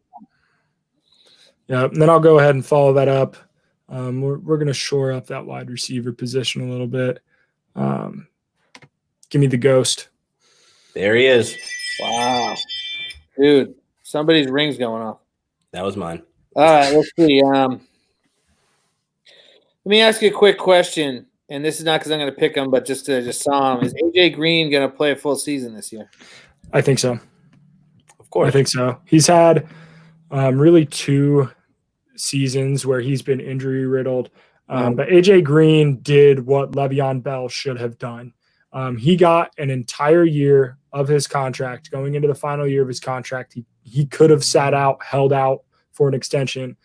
Yeah. And then I'll go ahead and follow that up. We're going to shore up that wide receiver position a little bit. Give me the ghost. There he is. Wow. Dude, somebody's ring's going off. That was mine. All right, let's see. Let me ask you a quick question, and this is not because I'm going to pick him, but just because I just saw him. Is AJ Green going to play a full season this year? I think so. Of course. I think so. He's had really 2 seasons where he's been injury riddled. But AJ Green did what Le'Veon Bell should have done. He got an entire year of his contract. Going into the final year of his contract, he could have sat out, held out for an extension.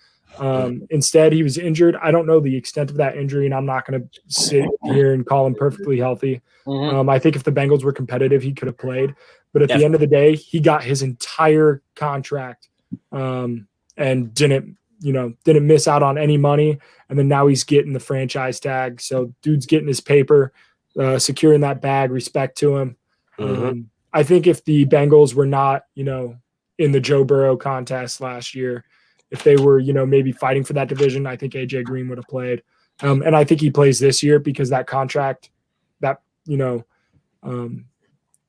Instead, he was injured. I don't know the extent of that injury, and I'm not going to sit here and call him perfectly healthy. I think if the Bengals were competitive, he could have played. But at the end of the day, he got his entire contract and didn't miss out on any money. And then now he's getting the franchise tag. So dude's getting his paper, securing that bag, respect to him. I think if the Bengals were not, in the Joe Burrow contest last year, if they were, maybe fighting for that division, I think AJ Green would have played. And I think he plays this year because that contract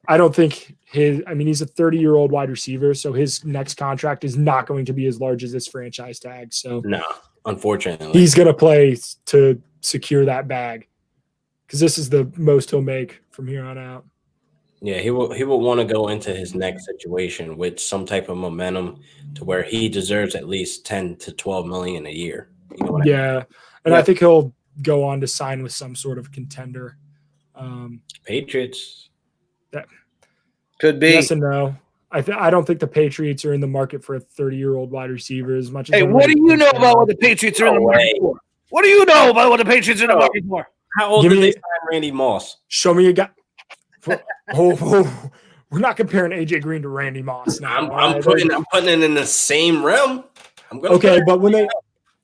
I don't think he's a 30-year-old wide receiver, so his next contract is not going to be as large as this franchise tag. So no, unfortunately. He's going to play to secure that bag because this is the most he'll make from here on out. Yeah, he will want to go into his next situation with some type of momentum to where he deserves at least 10 to 12 million a year. You know what I mean? And I think he'll go on to sign with some sort of contender. Patriots. That could be. Yes and no. I don't think the Patriots are in the market for a 30-year-old wide receiver as much as. Hey, what do you know about what the Patriots are in the market for? What do you know about what the Patriots are in the market for? How old did they sign Randy Moss? Show me a guy. We're not comparing AJ Green to Randy Moss now. I'm putting it in the same realm. But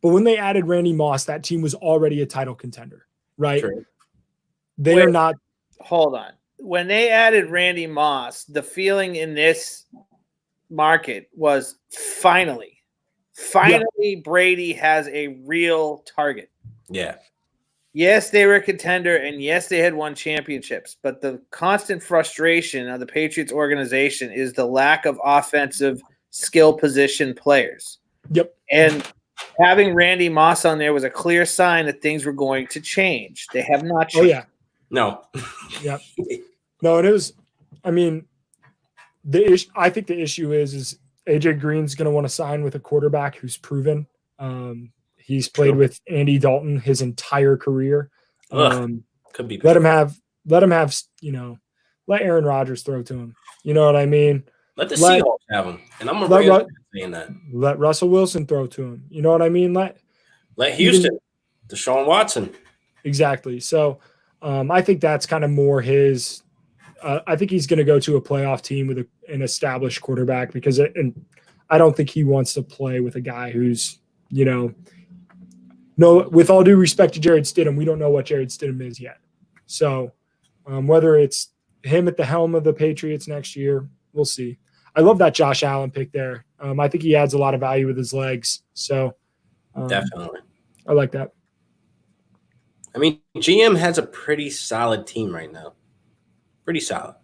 when they added Randy Moss, that team was already a title contender, right? True. They are not. Hold on. When they added Randy Moss, the feeling in this market was finally Brady has a real target. Yeah. Yes, they were a contender, and yes, they had won championships. But the constant frustration of the Patriots organization is the lack of offensive skill position players. Yep. And having Randy Moss on there was a clear sign that things were going to change. They have not changed. Oh, yeah. No. Yep. No, it is. I mean, I think the issue is AJ Green's going to want to sign with a quarterback who's proven. He's played with Andy Dalton his entire career. Could be. Let him have. Let Aaron Rodgers throw to him. You know what I mean? Let the Seahawks have him, and I'm a saying that. Let Russell Wilson throw to him. You know what I mean? Let Houston, Deshaun Watson. Exactly. So I think that's kind of more his. I think he's going to go to a playoff team with an established quarterback because I don't think he wants to play with a guy who's, no, with all due respect to Jarrett Stidham, we don't know what Jarrett Stidham is yet. So whether it's him at the helm of the Patriots next year, we'll see. I love that Josh Allen pick there. I think he adds a lot of value with his legs. So definitely. I like that. I mean, GM has a pretty solid team right now. Pretty solid.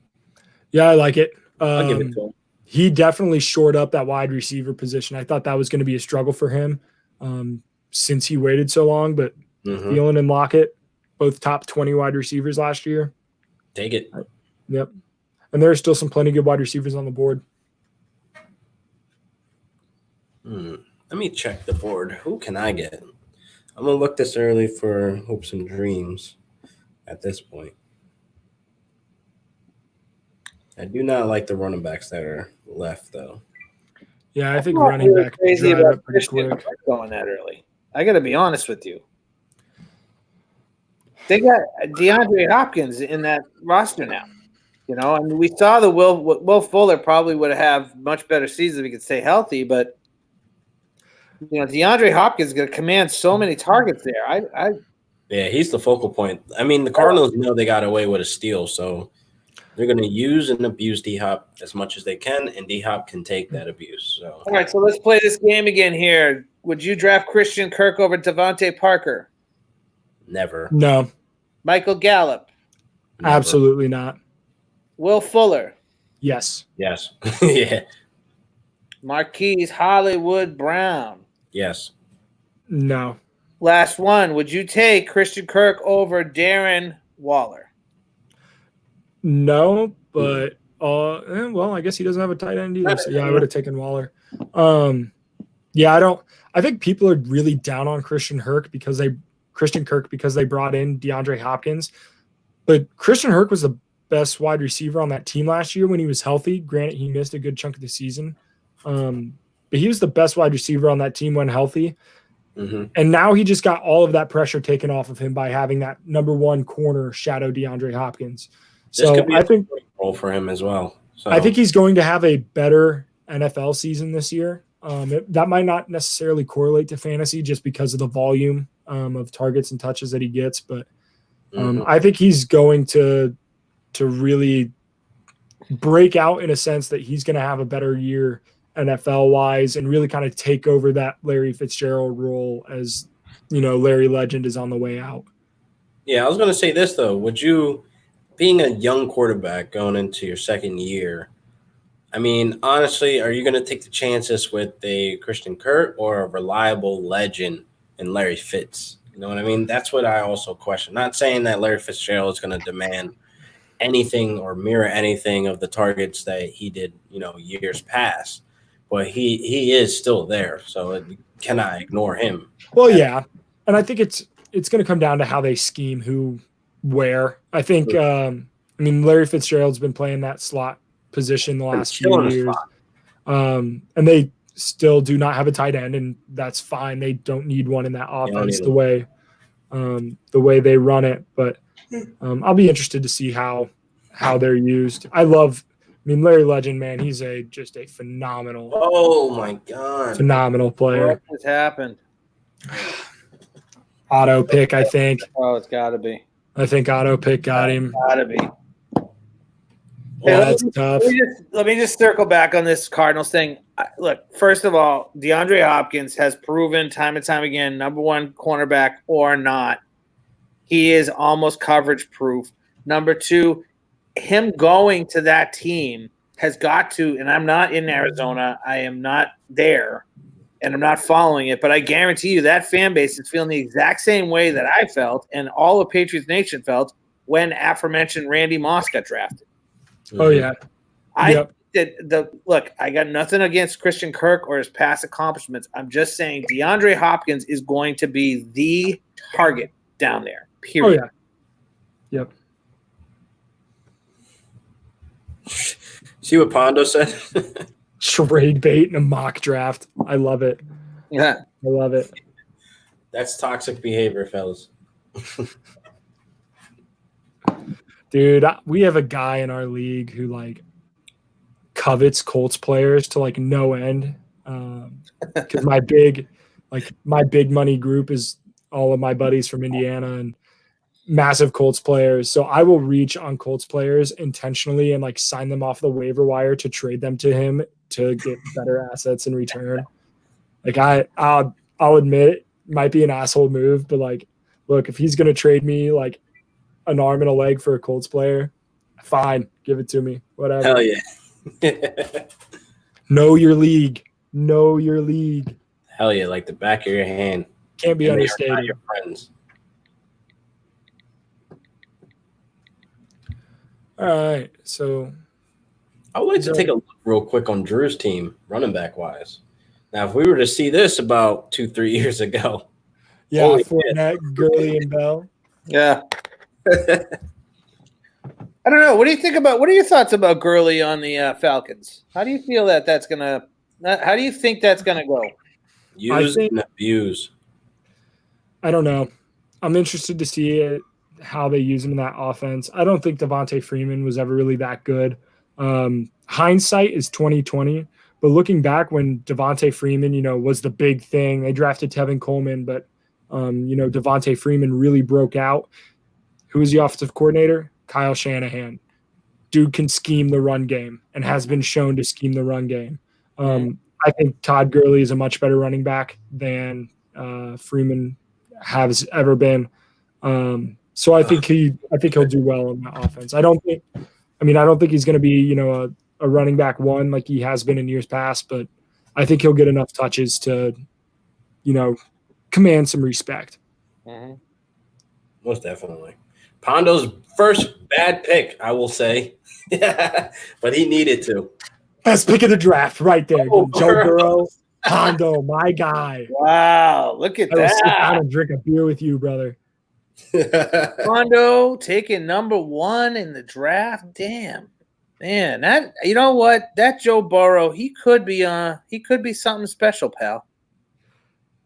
Yeah, I like it. I'll give it to him. He definitely shored up that wide receiver position. I thought that was going to be a struggle for him since he waited so long, but Thielen and Lockett, both top 20 wide receivers last year. Take it. Yep. And there are still some plenty good wide receivers on the board. Let me check the board. Who can I get? I'm going to look this early for hopes and dreams at this point. I do not like the running backs that are left, though. Yeah, I think I'm not running really back crazy drive about up pretty Christian quick. Kirk going that early. I got to be honest with you. They got DeAndre Hopkins in that roster now. You know, I mean, we saw the Will Fuller probably would have much better season if he could stay healthy, but you know, DeAndre Hopkins is going to command so many targets there. Yeah, he's the focal point. I mean, the Cardinals know they got away with a steal, so they're going to use and abuse D-Hop as much as they can, and D-Hop can take that abuse. So, all right, so let's play this game again here. Would you draft Christian Kirk over Devontae Parker? never. No, Michael Gallup? Never. absolutely not. Will Fuller? Yes. Yes. Yeah. Marquise Hollywood Brown? Yes. No. Last one. Would you take Christian Kirk over Darren Waller? No, but well, I guess he doesn't have a tight end either. So yeah, I would have taken Waller. Yeah, I think people are really down on Christian Kirk because they brought in DeAndre Hopkins. But Christian Kirk was the best wide receiver on that team last year when he was healthy. Granted, he missed a good chunk of the season. But he was the best wide receiver on that team when healthy. Mm-hmm. And now he just got all of that pressure taken off of him by having that number one corner shadow DeAndre Hopkins. This So could be I think a role for him as well. So I think he's going to have a better NFL season this year. That might not necessarily correlate to fantasy just because of the volume of targets and touches that he gets, but I think he's going to really break out in a sense that he's going to have a better year NFL wise and really kind of take over that Larry Fitzgerald role as, you know, Larry Legend is on the way out. Yeah, I was going to say this, though. Would you, being a young quarterback going into your second year, I mean, honestly, are you going to take the chances with a Christian Kirk or a reliable legend in Larry Fitz? You know what I mean? That's what I also question. Not saying that Larry Fitzgerald is going to demand anything or mirror anything of the targets that he did, you know, years past, but he is still there. So can I ignore him? Well, yeah. And I think it's going to come down to how they scheme who where. I think, Larry Fitzgerald's been playing that slot position the last few years. And they still do not have a tight end, and that's fine. They don't need one in that offense the way they run it. But I'll be interested to see how they're used. Larry Legend, man, he's just a phenomenal. Oh my God. Phenomenal player. What has happened? Auto pick, I think. Oh, it's got to be. I think auto pick got him. Got to be. Yeah, that's tough. Let me just circle back on this Cardinals thing. Look, first of all, DeAndre Hopkins has proven time and time again, number one cornerback or not, he is almost coverage proof. Number two, him going to that team has got to, and I'm not in Arizona, I am not there, and I'm not following it, but I guarantee you that fan base is feeling the exact same way that I felt and all of Patriots Nation felt when aforementioned Randy Moss got drafted. Oh, yeah. I got nothing against Christian Kirk or his past accomplishments. I'm just saying DeAndre Hopkins is going to be the target down there, period. Oh, yeah. Yep. See what Pondo said? Charade bait in a mock draft. I love it. Yeah. I love it. That's toxic behavior, fellas. Dude, we have a guy in our league who covets Colts players to no end. Because my big money group is all of my buddies from Indiana and massive Colts players. So I will reach on Colts players intentionally and sign them off the waiver wire to trade them to him to get better assets in return. I'll admit it might be an asshole move, but look, if he's gonna trade me an arm and a leg for a Colts player, fine, give it to me. Whatever. Hell yeah. Know your league. Know your league. Hell yeah, like the back of your hand. Can't be And they are understated. not your friends. All right. So I would like to take a look real quick on Drew's team, running back wise. Now, if we were to see this about 2-3 years ago, yeah, holy Fournette, Gurley, and Bell. Yeah. I don't know. What do you think about? What are your thoughts about Gurley on the Falcons? How do you feel that's gonna? How do you think that's gonna go? use and abuse. I don't know. I'm interested to see how they use him in that offense. I don't think Devontae Freeman was ever really that good. Hindsight is 2020, but looking back when Devontae Freeman, was the big thing, they drafted Tevin Coleman, but Devontae Freeman really broke out. Who was the offensive coordinator? Kyle Shanahan. Dude can scheme the run game and has been shown to scheme the run game. I think Todd Gurley is a much better running back than Freeman has ever been. So I think he'll do well in that offense. I don't think he's going to be, a running back one like he has been in years past, but I think he'll get enough touches to, command some respect. Mm-hmm. Most definitely. Pondo's first bad pick, I will say. But he needed to. Best pick of the draft right there. Oh, Joe Burrow, Pondo, my guy. Wow, look at I will sit down that. and drink a beer with you, brother. Pondo taking number 1 in the draft. Damn. Man, that you know what? That Joe Burrow, he could be something special, pal.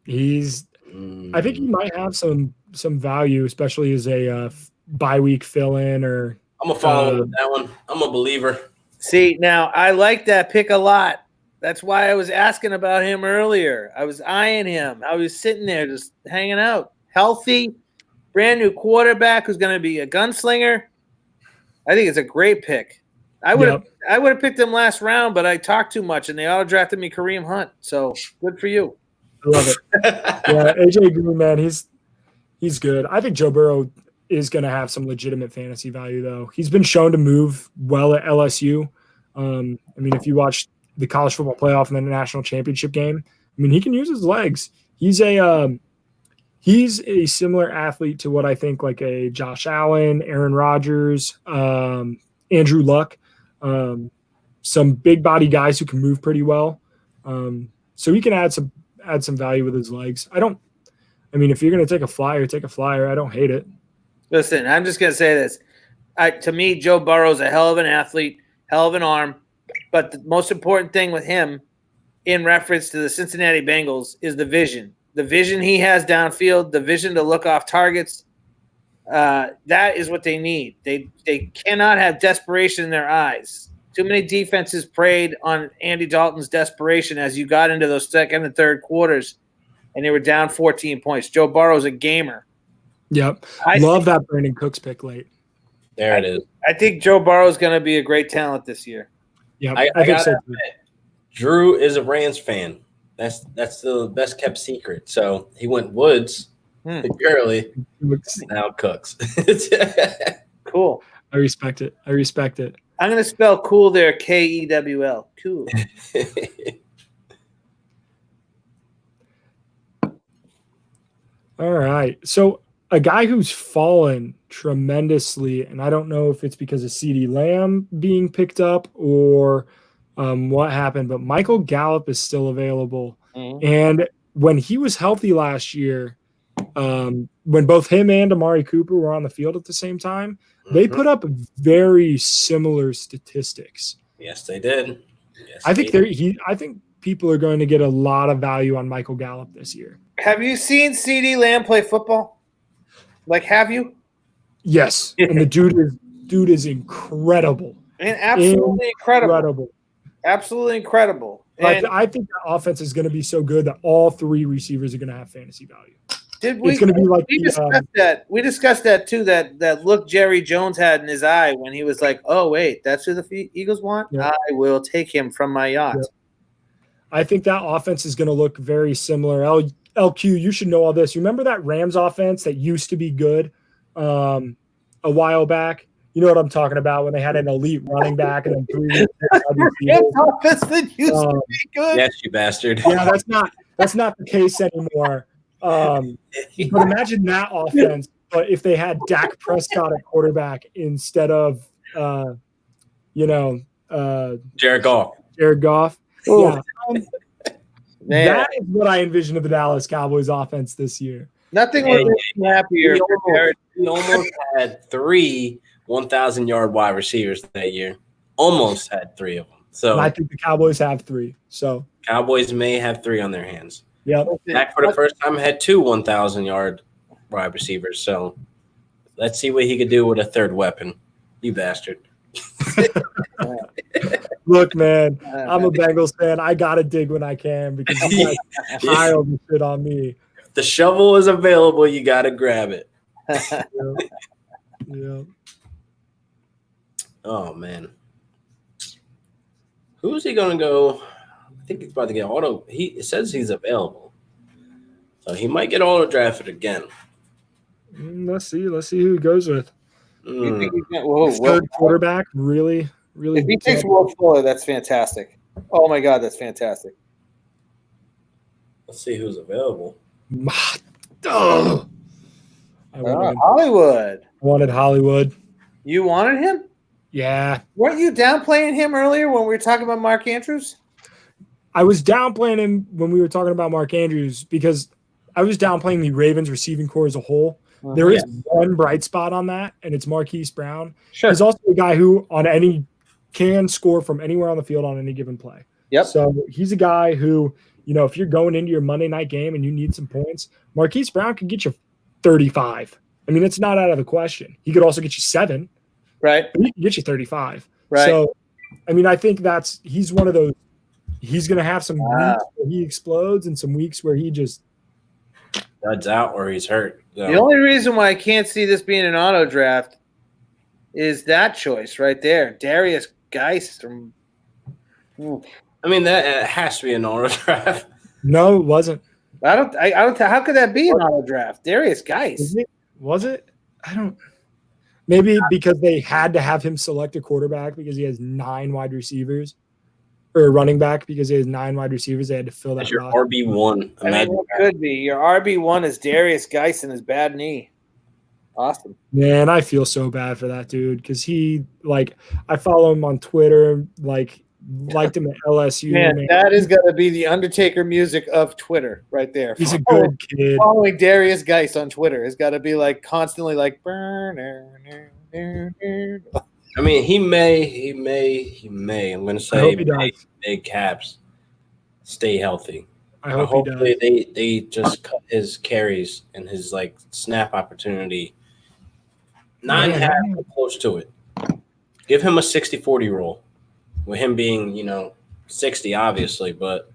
I think he might have some value, especially as a bye week fill-in or I'm gonna follow with that one. I'm a believer. See, now I like that pick a lot. That's why I was asking about him earlier. I was eyeing him. I was sitting there just hanging out. Healthy, brand new quarterback who's going to be a gunslinger. I think it's a great pick. I would have picked him last round, but I talked too much, and they auto drafted me Kareem Hunt. So good for you. I love it. Yeah, AJ Green, man, he's good. I think Joe Burrow is going to have some legitimate fantasy value, though. He's been shown to move well at LSU. If you watch the college football playoff and then the national championship game, he can use his legs. He's a similar athlete to what I think like a Josh Allen, Aaron Rodgers, Andrew Luck, some big body guys who can move pretty well. So he can add some value with his legs. If you're going to take a flyer, take a flyer. I don't hate it. Listen, I'm just going to say this. To me, Joe Burrow's a hell of an athlete, hell of an arm. But the most important thing with him in reference to the Cincinnati Bengals is the vision. The vision he has downfield, the vision to look off targets, that is what they need. They cannot have desperation in their eyes. Too many defenses preyed on Andy Dalton's desperation as you got into those second and third quarters, and they were down 14 points. Joe Burrow's a gamer. Yep. Love that Brandon Cooks pick late. There it is. I think Joe Burrow's going to be a great talent this year. Yeah, I think so. Drew is a Rams fan. That's the best kept secret. So he went Woods, Gurley, now Cooks. Cool. I respect it. I'm going to spell cool there, Kewl. Cool. All right. So a guy who's fallen tremendously, and I don't know if it's because of CeeDee Lamb being picked up or what happened, but Michael Gallup is still available. Mm-hmm. And when he was healthy last year, when both him and Amari Cooper were on the field at the same time, they put up very similar statistics. Yes, they did. Yes, I think people are going to get a lot of value on Michael Gallup this year. Have you seen CeeDee Lamb play football? Have you? Yes, and the dude is incredible. And absolutely incredible. Absolutely incredible. And I think the offense is going to be so good that all three receivers are going to have fantasy value. It's going to be like we discussed that too. That look Jerry Jones had in his eye when he was like, "Oh wait, that's who the Eagles want. Yeah. I will take him from my yacht." Yeah. I think that offense is going to look very similar. LQ, you should know all this. Remember that Rams offense that used to be good a while back? You know what I'm talking about when they had an elite running back and then three offense that used to be good. Yes, you bastard. Yeah, that's not the case anymore. But imagine that offense, but if they had Dak Prescott at quarterback instead of you know, Jared Goff. Jared Goff. Ooh. Yeah, Man, that is what I envision of the Dallas Cowboys offense this year. nothing Hey, would make me happier. He almost had 3 1,000-yard wide receivers that year. Almost had 3 of them. And I So think the Cowboys have 3. So, Cowboys may have 3 on their hands. yep. Dak for the first time had 2 1,000-yard wide receivers. So let's see what he could do with a third weapon. You bastard. Look, man, I'm a Bengals fan. I gotta dig when I can because you guys pile the shit on me. If the shovel is available, you got to grab it. Yeah. Oh, man. Who's he going to go? I think he's about to get auto. It says he's available. So he might get auto drafted again. Let's see who he goes with. You think he's gonna, whoa, Third quarterback, really. if he takes Will Fuller, that's fantastic. Oh my God, that's fantastic. Let's see who's available. Oh, I Hollywood. wanted Hollywood. You wanted him? Yeah. Weren't you downplaying him earlier when we were talking about Mark Andrews? I was downplaying him when we were talking about Mark Andrews because I was downplaying the Ravens receiving core as a whole. There is one bright spot on that, and it's Marquise Brown. Sure. He's also a guy who can score from anywhere on the field on any given play. Yep. So he's a guy who, if you're going into your Monday night game and you need some points, Marquise Brown could get you 35. I mean, it's not out of the question. He could also get you 7. Right. But he can get you 35. Right. So, I mean, I think he's one of those. He's going to have some weeks where he explodes and some weeks where he just Duds out or he's hurt. So. The only reason why I can't see this being an auto draft is that choice right there, Darius Geist. I mean, that has to be an auto draft. No, it wasn't. I don't. How could that be an auto draft? Darius Geist. Was it? I don't. Maybe because they had to have him select a quarterback because he has 9 wide receivers, or a running back because he has 9 wide receivers. They had to fill that. That's your roster. RB1. I mean, it could be your RB1 is Darius Geist and his bad knee. Awesome. Man, I feel so bad for that dude because I follow him on Twitter, liked him at LSU. Man, that is going to be the Undertaker music of Twitter right there. He's a good kid. Following Darius Geist on Twitter has got to be constantly I mean, he may. I'm going to say big caps. Stay healthy. I hope hopefully he does. they just cut his carries and his snap opportunity. 9.5 close to it. Give him a 60-40 role. With him being, 60 obviously, but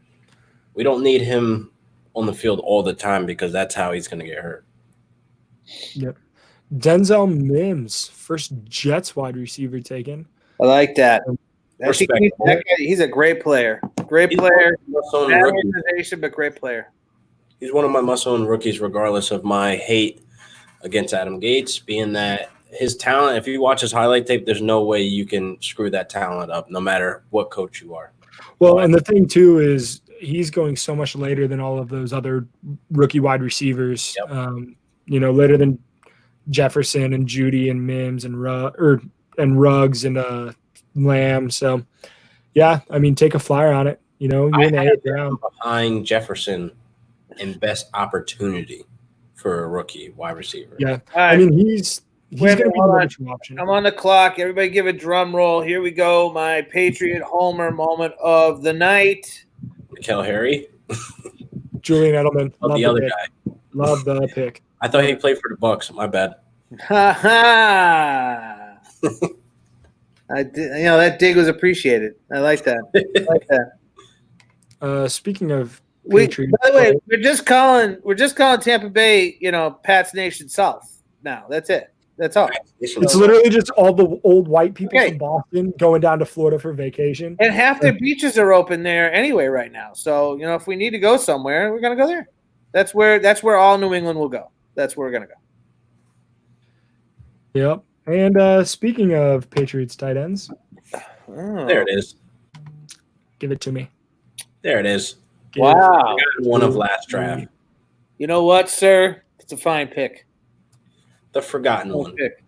we don't need him on the field all the time because that's how he's going to get hurt. Yep. Denzel Mims, first Jets wide receiver taken. I like that. He's a great player. Great player. Bad organization, but great player. He's one of my must-own rookies, regardless of my hate against Adam Gates, being that his talent, if you watch his highlight tape, there's no way you can screw that talent up, no matter what coach you are. Well, and the thing, too, is he's going so much later than all of those other rookie wide receivers, later than Jefferson and Judy and Mims and Ruggs and Lamb. So, yeah, I mean, take a flyer on it. You're in the 8th round. Behind Jefferson in best opportunity for a rookie wide receiver. Yeah, I mean, he's going to be the number 2 option. I'm on the clock. Everybody give a drum roll. Here we go. My Patriot Homer moment of the night. N'Keal Harry. Julian Edelman. Love the other guy. Love the pick. I thought he played for the Bucks. My bad. Ha ha! I did. That dig was appreciated. I like that. Speaking of Patriots, by the way, we're just calling Tampa Bay, Pat's Nation South. Now that's it. That's all. It's literally just all the old white people from Boston going down to Florida for vacation. And half their beaches are open there anyway right now. So, if we need to go somewhere, we're going to go there. That's where all New England will go. That's where we're going to go. Yep. And speaking of Patriots tight ends. There it is. Give it to me. There it is. Wow. One of last draft. You know what, sir? It's a fine pick. The forgotten one. Pick.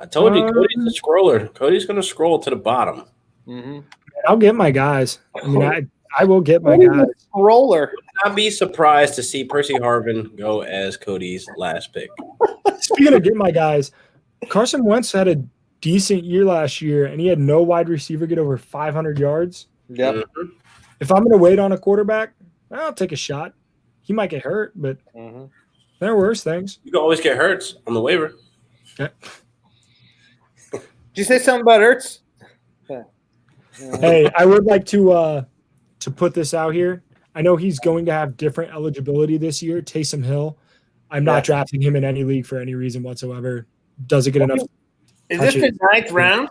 I told you, Cody's a scroller. Cody's going to scroll to the bottom. Mm-hmm. I'll get my guys. I mean, I will get my guys. Roller. I'd be surprised to see Percy Harvin go as Cody's last pick. Speaking of get my guys, Carson Wentz had a decent year last year, and he had no wide receiver get over 500 yards. Yep. Mhm. If I'm going to wait on a quarterback, I'll take a shot. He might get hurt, but there are worse things. You can always get Hurts on the waiver. Okay. Did you say something about Ertz? Hey, I would like to put this out here. I know he's going to have different eligibility this year. Taysom Hill. I'm not drafting him in any league for any reason whatsoever. Doesn't get enough. Is this the 9th round?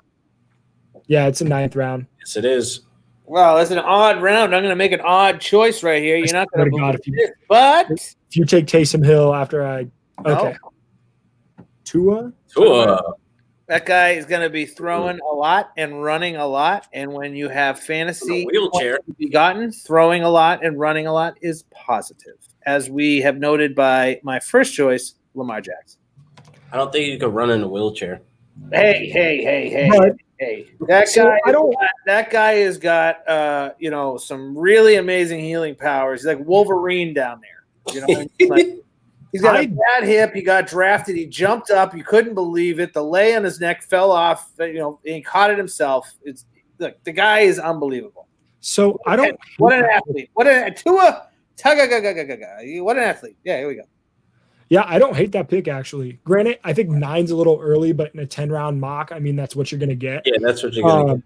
Yeah, it's a 9th round. Yes, it is. Well, it's an odd round. I'm going to make an odd choice right here. You're not going to believe it. But If you take Taysom Hill after okay. Tua? That guy is going to be throwing a lot and running a lot. And when you have fantasy wheelchair begotten, throwing a lot and running a lot is positive, as we have noted by my first choice, Lamar Jackson. I don't think you could run in a wheelchair. Hey. But, That guy has got some really amazing healing powers. He's like Wolverine down there. You know, he's got a bad hip. He got drafted. He jumped up. You couldn't believe it. The lay on his neck fell off. And he caught it himself. The guy is unbelievable. So I don't. What an athlete! What an athlete! Yeah, here we go. Yeah, I don't hate that pick, actually. Granted, I think 9's a little early, but in a 10-round mock, I mean, that's what you're going to get. Yeah, that's what you're going to get.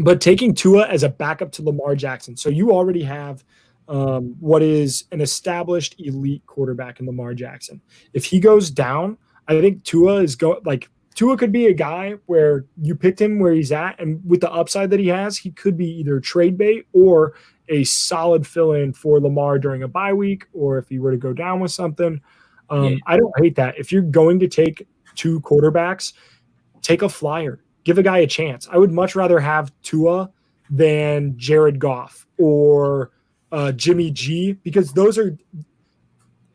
But taking Tua as a backup to Lamar Jackson. So you already have what is an established elite quarterback in Lamar Jackson. If he goes down, I think Tua could be a guy where you picked him where he's at, and with the upside that he has, he could be either trade bait or a solid fill-in for Lamar during a bye week, or if he were to go down with something. I don't hate that. If you're going to take 2 quarterbacks, take a flyer. Give a guy a chance. I would much rather have Tua than Jared Goff or Jimmy G, because those are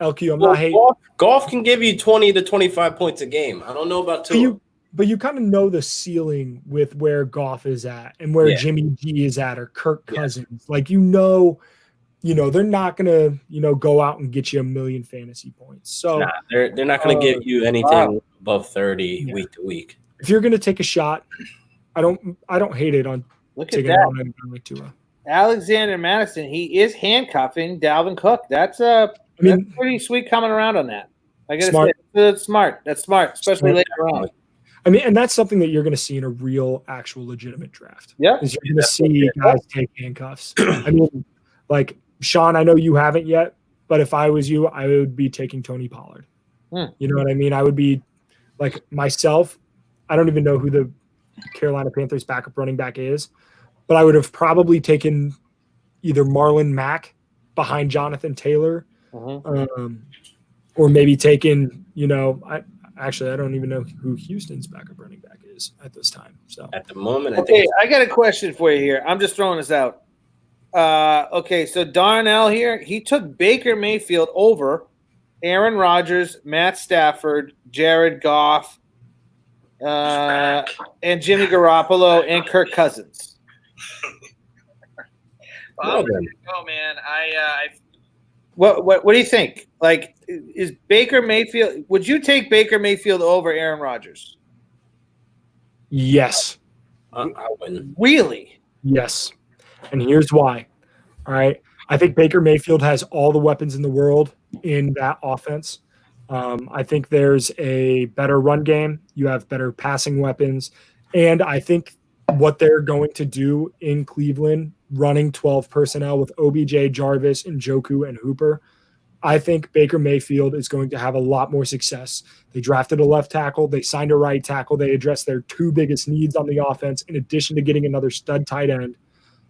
LQ. I'm not hating. Goff can give you 20 to 25 points a game. I don't know about Tua. But you kind of know the ceiling with where Goff is at and where Jimmy G is at, or Kirk Cousins. Like, they're not going to, go out and get you a million fantasy points. So they're not going to give you anything above 30 week to week. If you're going to take a shot, I don't hate it on taking that. Like Tua. Alexander Madison, he is handcuffing Dalvin Cook. That's pretty sweet coming around on that. I got to say, that's smart. That's smart, especially later on. I mean, and that's something that you're going to see in a real, actual, legitimate draft. Yeah, is you're going to see guys take handcuffs. I mean, like Sean, I know you haven't yet, but if I was you, I would be taking Tony Pollard. You know what I mean? I would be like myself. I don't even know who the Carolina Panthers backup running back is, but I would have probably taken either Marlon Mack behind Jonathan Taylor, or maybe taken, I don't even know who Houston's backup running back is at this time. So at the moment, I got a question for you here. I'm just throwing this out. So Darnell here, he took Baker Mayfield over Aaron Rodgers, Matt Stafford, Jared Goff, and Jimmy Garoppolo and Kirk Cousins. Well, man. What do you think? Like, is Baker Mayfield? Would you take Baker Mayfield over Aaron Rodgers? Yes. I wouldn't. Really? Yes. And here's why. All right. I think Baker Mayfield has all the weapons in the world in that offense. I think there's a better run game. You have better passing weapons. And I think what they're going to do in Cleveland, running 12 personnel with OBJ, Jarvis, Njoku, and Hooper, I think Baker Mayfield is going to have a lot more success. They drafted a left tackle. They signed a right tackle. They addressed their 2 biggest needs on the offense, in addition to getting another stud tight end.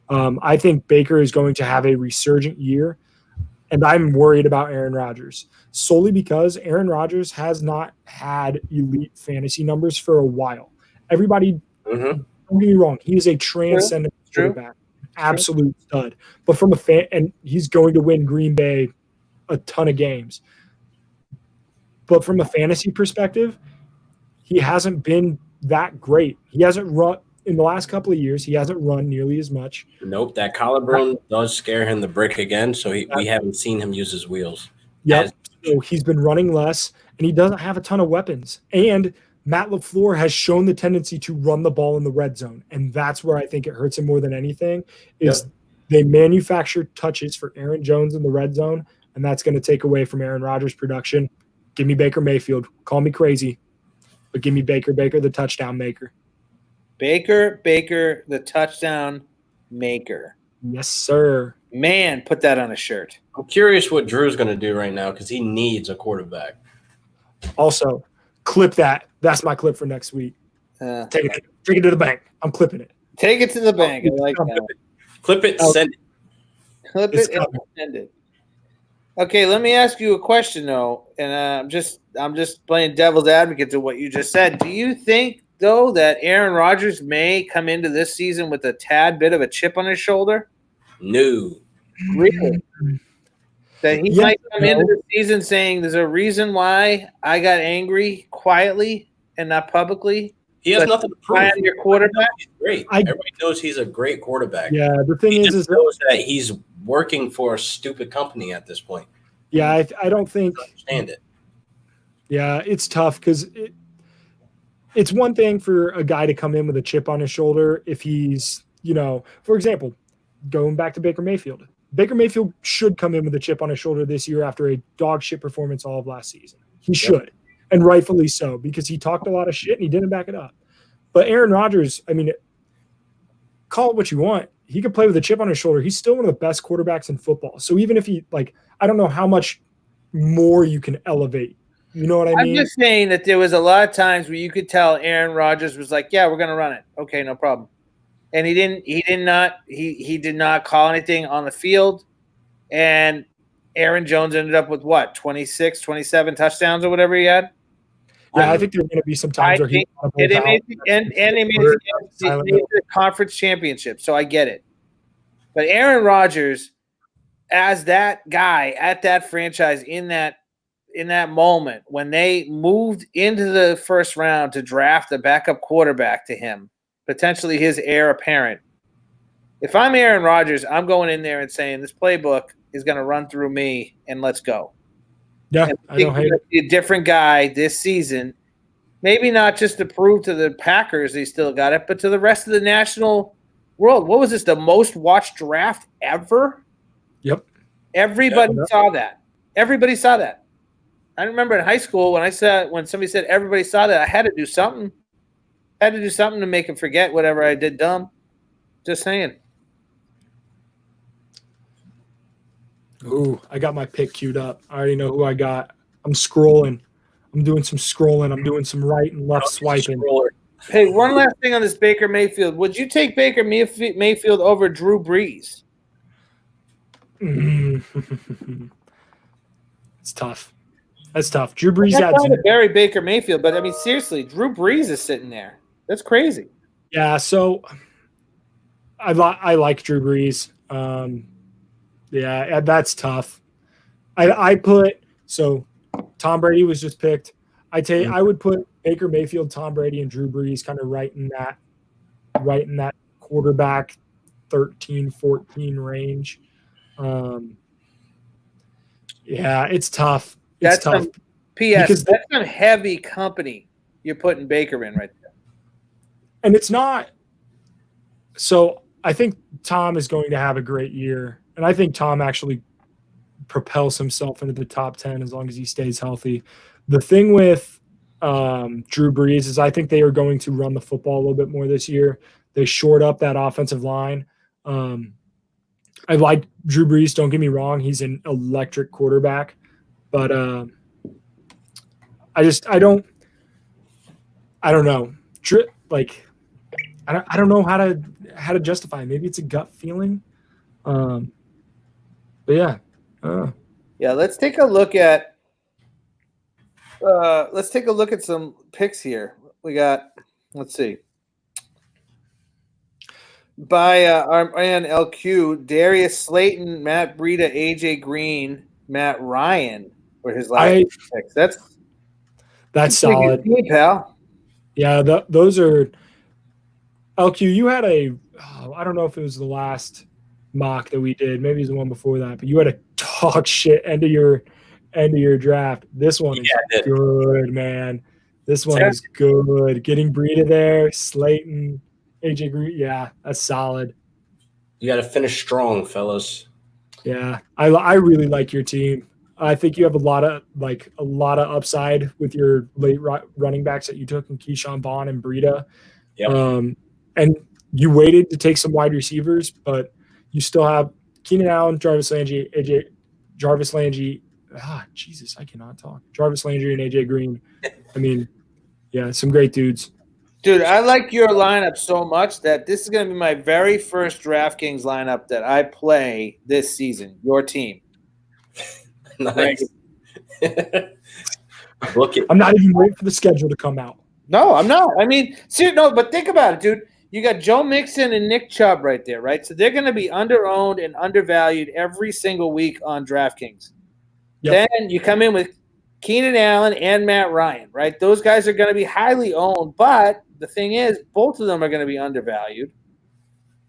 I think Baker is going to have a resurgent year, and I'm worried about Aaron Rodgers solely because Aaron Rodgers has not had elite fantasy numbers for a while. Everybody, don't get me wrong, he is a transcendent quarterback, absolute stud. But from a fan, and he's going to win Green Bay a ton of games. But from a fantasy perspective, he hasn't been that great. He hasn't run in the last couple of years. He hasn't run nearly as much. Nope, that collarbone does scare him the brick again, so we haven't seen him use his wheels. Yep. So he's been running less, and he doesn't have a ton of weapons. And Matt LaFleur has shown the tendency to run the ball in the red zone, and that's where I think it hurts him more than anything is they manufacture touches for Aaron Jones in the red zone, and that's going to take away from Aaron Rodgers' production. Give me Baker Mayfield. Call me crazy, but give me Baker the touchdown maker. Baker, the touchdown maker. Yes, sir. Man, put that on a shirt. I'm curious what Drew's going to do right now because he needs a quarterback. Also, clip that. That's my clip for next week. Take it to the bank. I'm clipping it. Take it to the bank. I like that. Clip it, send it. Clip it and send it. Okay, let me ask you a question though, and I'm just playing devil's advocate to what you just said. Do you think though that Aaron Rodgers may come into this season with a tad bit of a chip on his shoulder? No. Really? That he might come into the season saying there's a reason why I got angry quietly and not publicly. He has nothing to prove. I'm your quarterback. He's great. Everybody knows he's a great quarterback. Yeah, the thing is knows that he's working for a stupid company at this point. Yeah, I don't think I understand it. Yeah, it's tough because it's one thing for a guy to come in with a chip on his shoulder if he's, for example, going back to Baker Mayfield. Baker Mayfield should come in with a chip on his shoulder this year after a dog shit performance all of last season. He should, and rightfully so, because he talked a lot of shit and he didn't back it up. But Aaron Rodgers, call it what you want. He could play with a chip on his shoulder. He's still one of the best quarterbacks in football. So even if he, I don't know how much more you can elevate. You know what I mean? I'm just saying that there was a lot of times where you could tell Aaron Rodgers was like, yeah, we're going to run it. Okay, no problem. And he did not call anything on the field. And Aaron Jones ended up with what, 26, 27 touchdowns or whatever he had? Yeah, I think there are going to be some times where he they made the conference championship, so I get it. But Aaron Rodgers, as that guy at that franchise in that moment when they moved into the first round to draft a backup quarterback to him, potentially his heir apparent. If I'm Aaron Rodgers, I'm going in there and saying this playbook is going to run through me and let's go. Yeah, I don't hate it. A different guy this season, maybe not just to prove to the Packers he still got it, but to the rest of the national world. What was this? The most watched draft ever? Yep. Everybody saw that. Everybody saw that. I remember in high school when somebody said everybody saw that, I had to do something. I had to do something to make him forget whatever I did dumb. Just saying. Ooh, I got my pick queued up. I already know who I got. I'm scrolling. I'm doing some scrolling. I'm doing some right and left swiping. Hey, one last thing on this Baker Mayfield. Would you take Baker Mayfield over Drew Brees? It's tough. That's tough. Drew Brees I'm not trying to bury Baker Mayfield, but seriously, Drew Brees is sitting there. That's crazy. Yeah, so I like Drew Brees. Yeah, that's tough. I put Tom Brady was just picked. I would put Baker Mayfield, Tom Brady, and Drew Brees kind of right in that quarterback 13-14 range. Yeah, it's tough. It's tough. P.S. That's some heavy company you're putting Baker in right there. And it's not. So I think Tom is going to have a great year. And I think Tom actually propels himself into the top 10 as long as he stays healthy. The thing with Drew Brees is I think they are going to run the football a little bit more this year. They shored up that offensive line. I like Drew Brees, don't get me wrong. He's an electric quarterback. But I don't know. I don't know how to justify it. Maybe it's a gut feeling. But yeah. Yeah, let's take a look at some picks here. We got, let's see. By our man LQ, Darius Slayton, Matt Breida, AJ Green, Matt Ryan were his last picks. That's solid. Team, pal. Yeah, those are LQ. You had I don't know if it was the last mock that we did. Maybe it was the one before that, but you had a talk shit end of your draft. This one is good, man. This one is good. Getting Breida there, Slayton, AJ Green. Yeah, that's solid. You got to finish strong, fellas. Yeah, I really like your team. I think you have a lot of upside with your late running backs that you took in Keyshawn Vaughn and Breida. Yep. And you waited to take some wide receivers, but you still have Keenan Allen, Jarvis Landry, Jesus, I cannot talk. Jarvis Landry and AJ Green. I mean, yeah, some great dudes. Dude, I like your lineup so much that this is going to be my very first DraftKings lineup that I play this season. Your team. Nice. I'm not even waiting for the schedule to come out. No, I'm not. I mean, but think about it, dude. You got Joe Mixon and Nick Chubb right there, right? So they're going to be underowned and undervalued every single week on DraftKings. Yep. Then you come in with Keenan Allen and Matt Ryan, right? Those guys are going to be highly owned, but the thing is, both of them are going to be undervalued.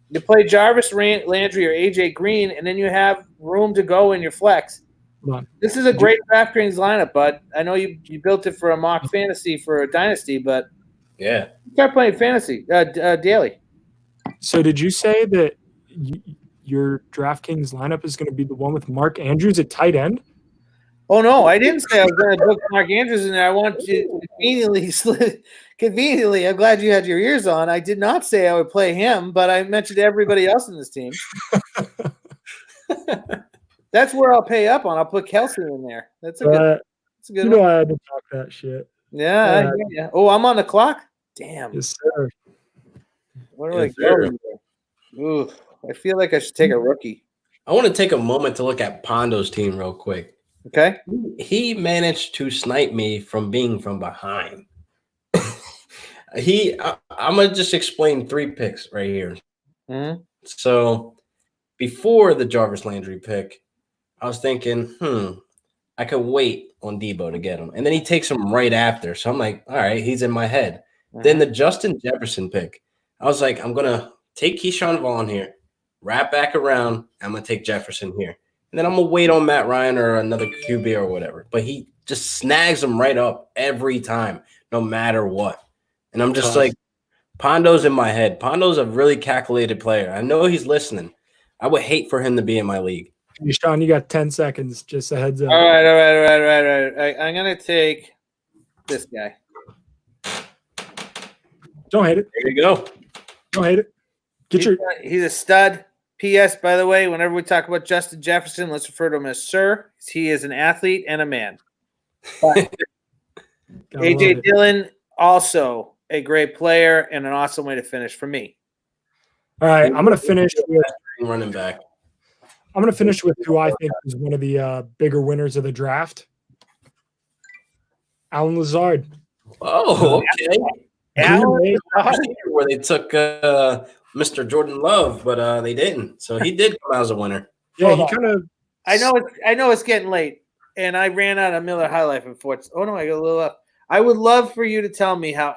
You play Jarvis Landry or AJ Green, and then you have room to go in your flex. This is a great DraftKings lineup, bud. I know you built it for a mock fantasy for a dynasty, but yeah, start playing fantasy daily. So did you say that your DraftKings lineup is going to be the one with Mark Andrews at tight end? Oh, no, I didn't say I was going to book Mark Andrews in there. I want you conveniently, I'm glad you had your ears on. I did not say I would play him, but I mentioned everybody else in this team. That's where I'll pay up on. I'll put Kelsey in there. That's a good you know I had to talk that shit. Yeah. Oh, I'm on the clock? Damn. Yes, sir. Where do I go? Ooh, I feel like I should take a rookie. I want to take a moment to look at Pondo's team real quick. Okay. He managed to snipe me from being from behind. I'm going to just explain 3 picks right here. Mm-hmm. So before the Jarvis Landry pick, I was thinking, I could wait on Debo to get him. And then he takes him right after. So I'm like, all right, he's in my head. Mm-hmm. Then the Justin Jefferson pick, I was like, I'm going to take Keyshawn Vaughn here, wrap back around, I'm going to take Jefferson here. And then I'm going to wait on Matt Ryan or another QB or whatever. But he just snags him right up every time, no matter what. And I'm just like, Pondo's in my head. Pondo's a really calculated player. I know he's listening. I would hate for him to be in my league. Hey, Sean, you got 10 seconds. Just a heads up. All right. I'm going to take this guy. Don't hate it. There you go. Don't hate it. He's a stud. P.S. By the way, whenever we talk about Justin Jefferson, let's refer to him as Sir. He is an athlete and a man. A.J. Dillon, also a great player and an awesome way to finish for me. All right, I'm going to finish with running back. I'm going to finish with who I think is one of the bigger winners of the draft. Allen Lazard. Oh, okay. Allen Lazard. Where they took Mr. Jordan Love, but they didn't. So he did come out as a winner. Yeah, he kind of. I know it's getting late, and I ran out of Miller High Life. Unfortunately, oh no, I got a little up. I would love for you to tell me how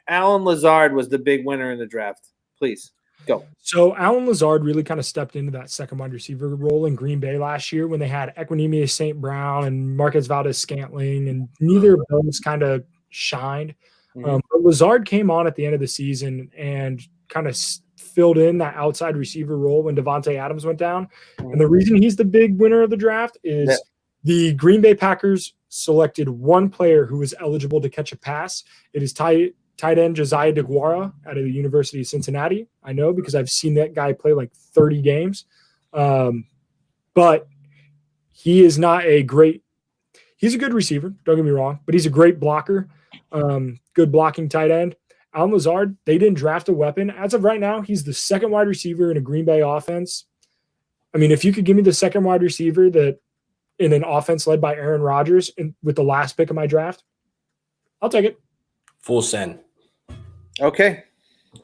Allen Lazard was the big winner in the draft. Please go. So Allen Lazard really kind of stepped into that second wide receiver role in Green Bay last year when they had Equanimeous St. Brown and Marquez Valdes-Scantling, and neither of those kind of shined. Mm-hmm. But Lazard came on at the end of the season and kind of filled in that outside receiver role when Devontae Adams went down. Mm-hmm. And the reason he's the big winner of the draft is the Green Bay Packers selected one player who was eligible to catch a pass. It is tight end Josiah DeGuara out of the University of Cincinnati. I know because I've seen that guy play like 30 games. But he is not he's a good receiver, don't get me wrong, but he's a great blocker, good blocking tight end. Allen Lazard, they didn't draft a weapon. As of right now, he's the second wide receiver in a Green Bay offense. I mean, if you could give me the second wide receiver that in an offense led by Aaron Rodgers with the last pick of my draft, I'll take it. Full send. Okay.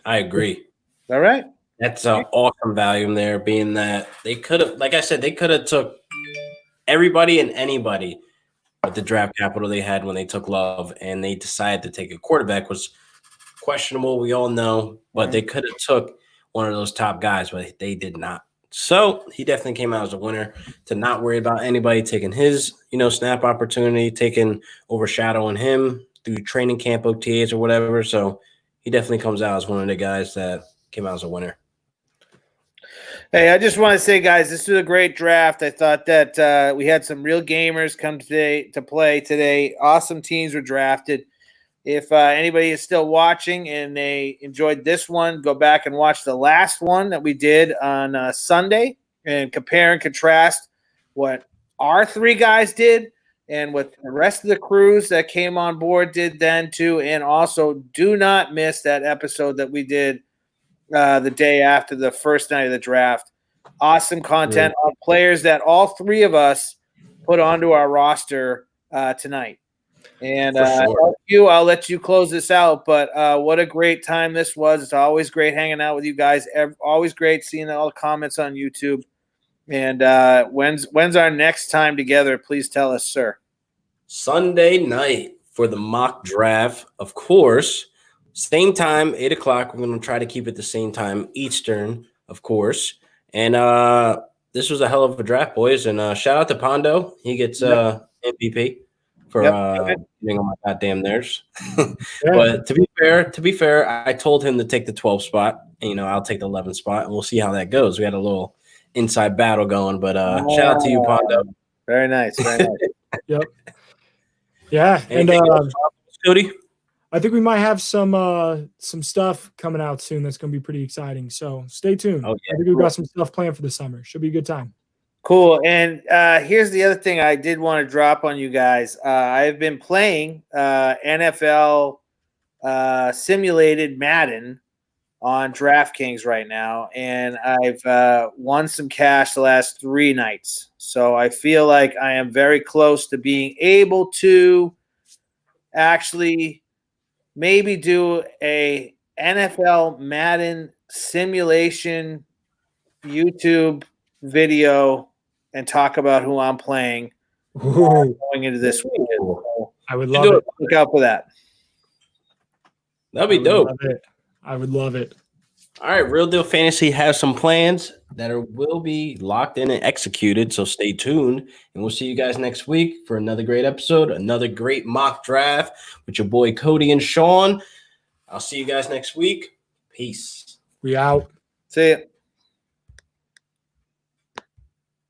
I agree. All right. That's an awesome value in there, being that they could have, like I said, they could have took everybody and anybody with the draft capital they had when they took Love, and they decided to take a quarterback, questionable. We all know, but they could have took one of those top guys, but they did not. So he definitely came out as a winner to not worry about anybody taking his, snap opportunity, overshadowing him through training camp OTAs or whatever. So he definitely comes out as one of the guys that came out as a winner. Hey, I just want to say, guys, this was a great draft. I thought that we had some real gamers come today to play today. Awesome teams were drafted. If anybody is still watching and they enjoyed this one, go back and watch the last one that we did on Sunday and compare and contrast what our three guys did and what the rest of the crews that came on board did then too. And also do not miss that episode that we did the day after the first night of the draft. Awesome content on players that all three of us put onto our roster tonight. And sure. I'll let you close this out. But what a great time this was. It's always great hanging out with you guys. Always great seeing all the comments on YouTube. And when's our next time together? Please tell us, sir. Sunday night for the mock draft, of course. Same time, 8 o'clock. We're going to try to keep it the same time, Eastern, of course. And this was a hell of a draft, boys. And shout out to Pondo. He gets MVP for getting on my goddamn nerves. But to be fair, I told him to take the 12 spot. And, I'll take the 11 spot, and we'll see how that goes. We had a little inside battle going. But shout out to you, Pondo. Very nice. Very nice. Yep. Yeah. And Cody? I think we might have some stuff coming out soon that's going to be pretty exciting. So stay tuned. Oh, yeah. I think we've got some stuff planned for the summer. Should be a good time. Cool. And here's the other thing I did want to drop on you guys. I've been playing NFL simulated Madden on DraftKings right now, and I've won some cash the last 3 nights. So I feel like I am very close to being able to actually maybe do a NFL Madden simulation YouTube video and talk about who I'm playing going into this weekend. So I would love it. look out for that. That'd be dope. I would love it. All right, Real Deal Fantasy has some plans that will be locked in and executed, so stay tuned. And we'll see you guys next week for another great episode, another great mock draft with your boy Cody and Sean. I'll see you guys next week. Peace. We out. See ya.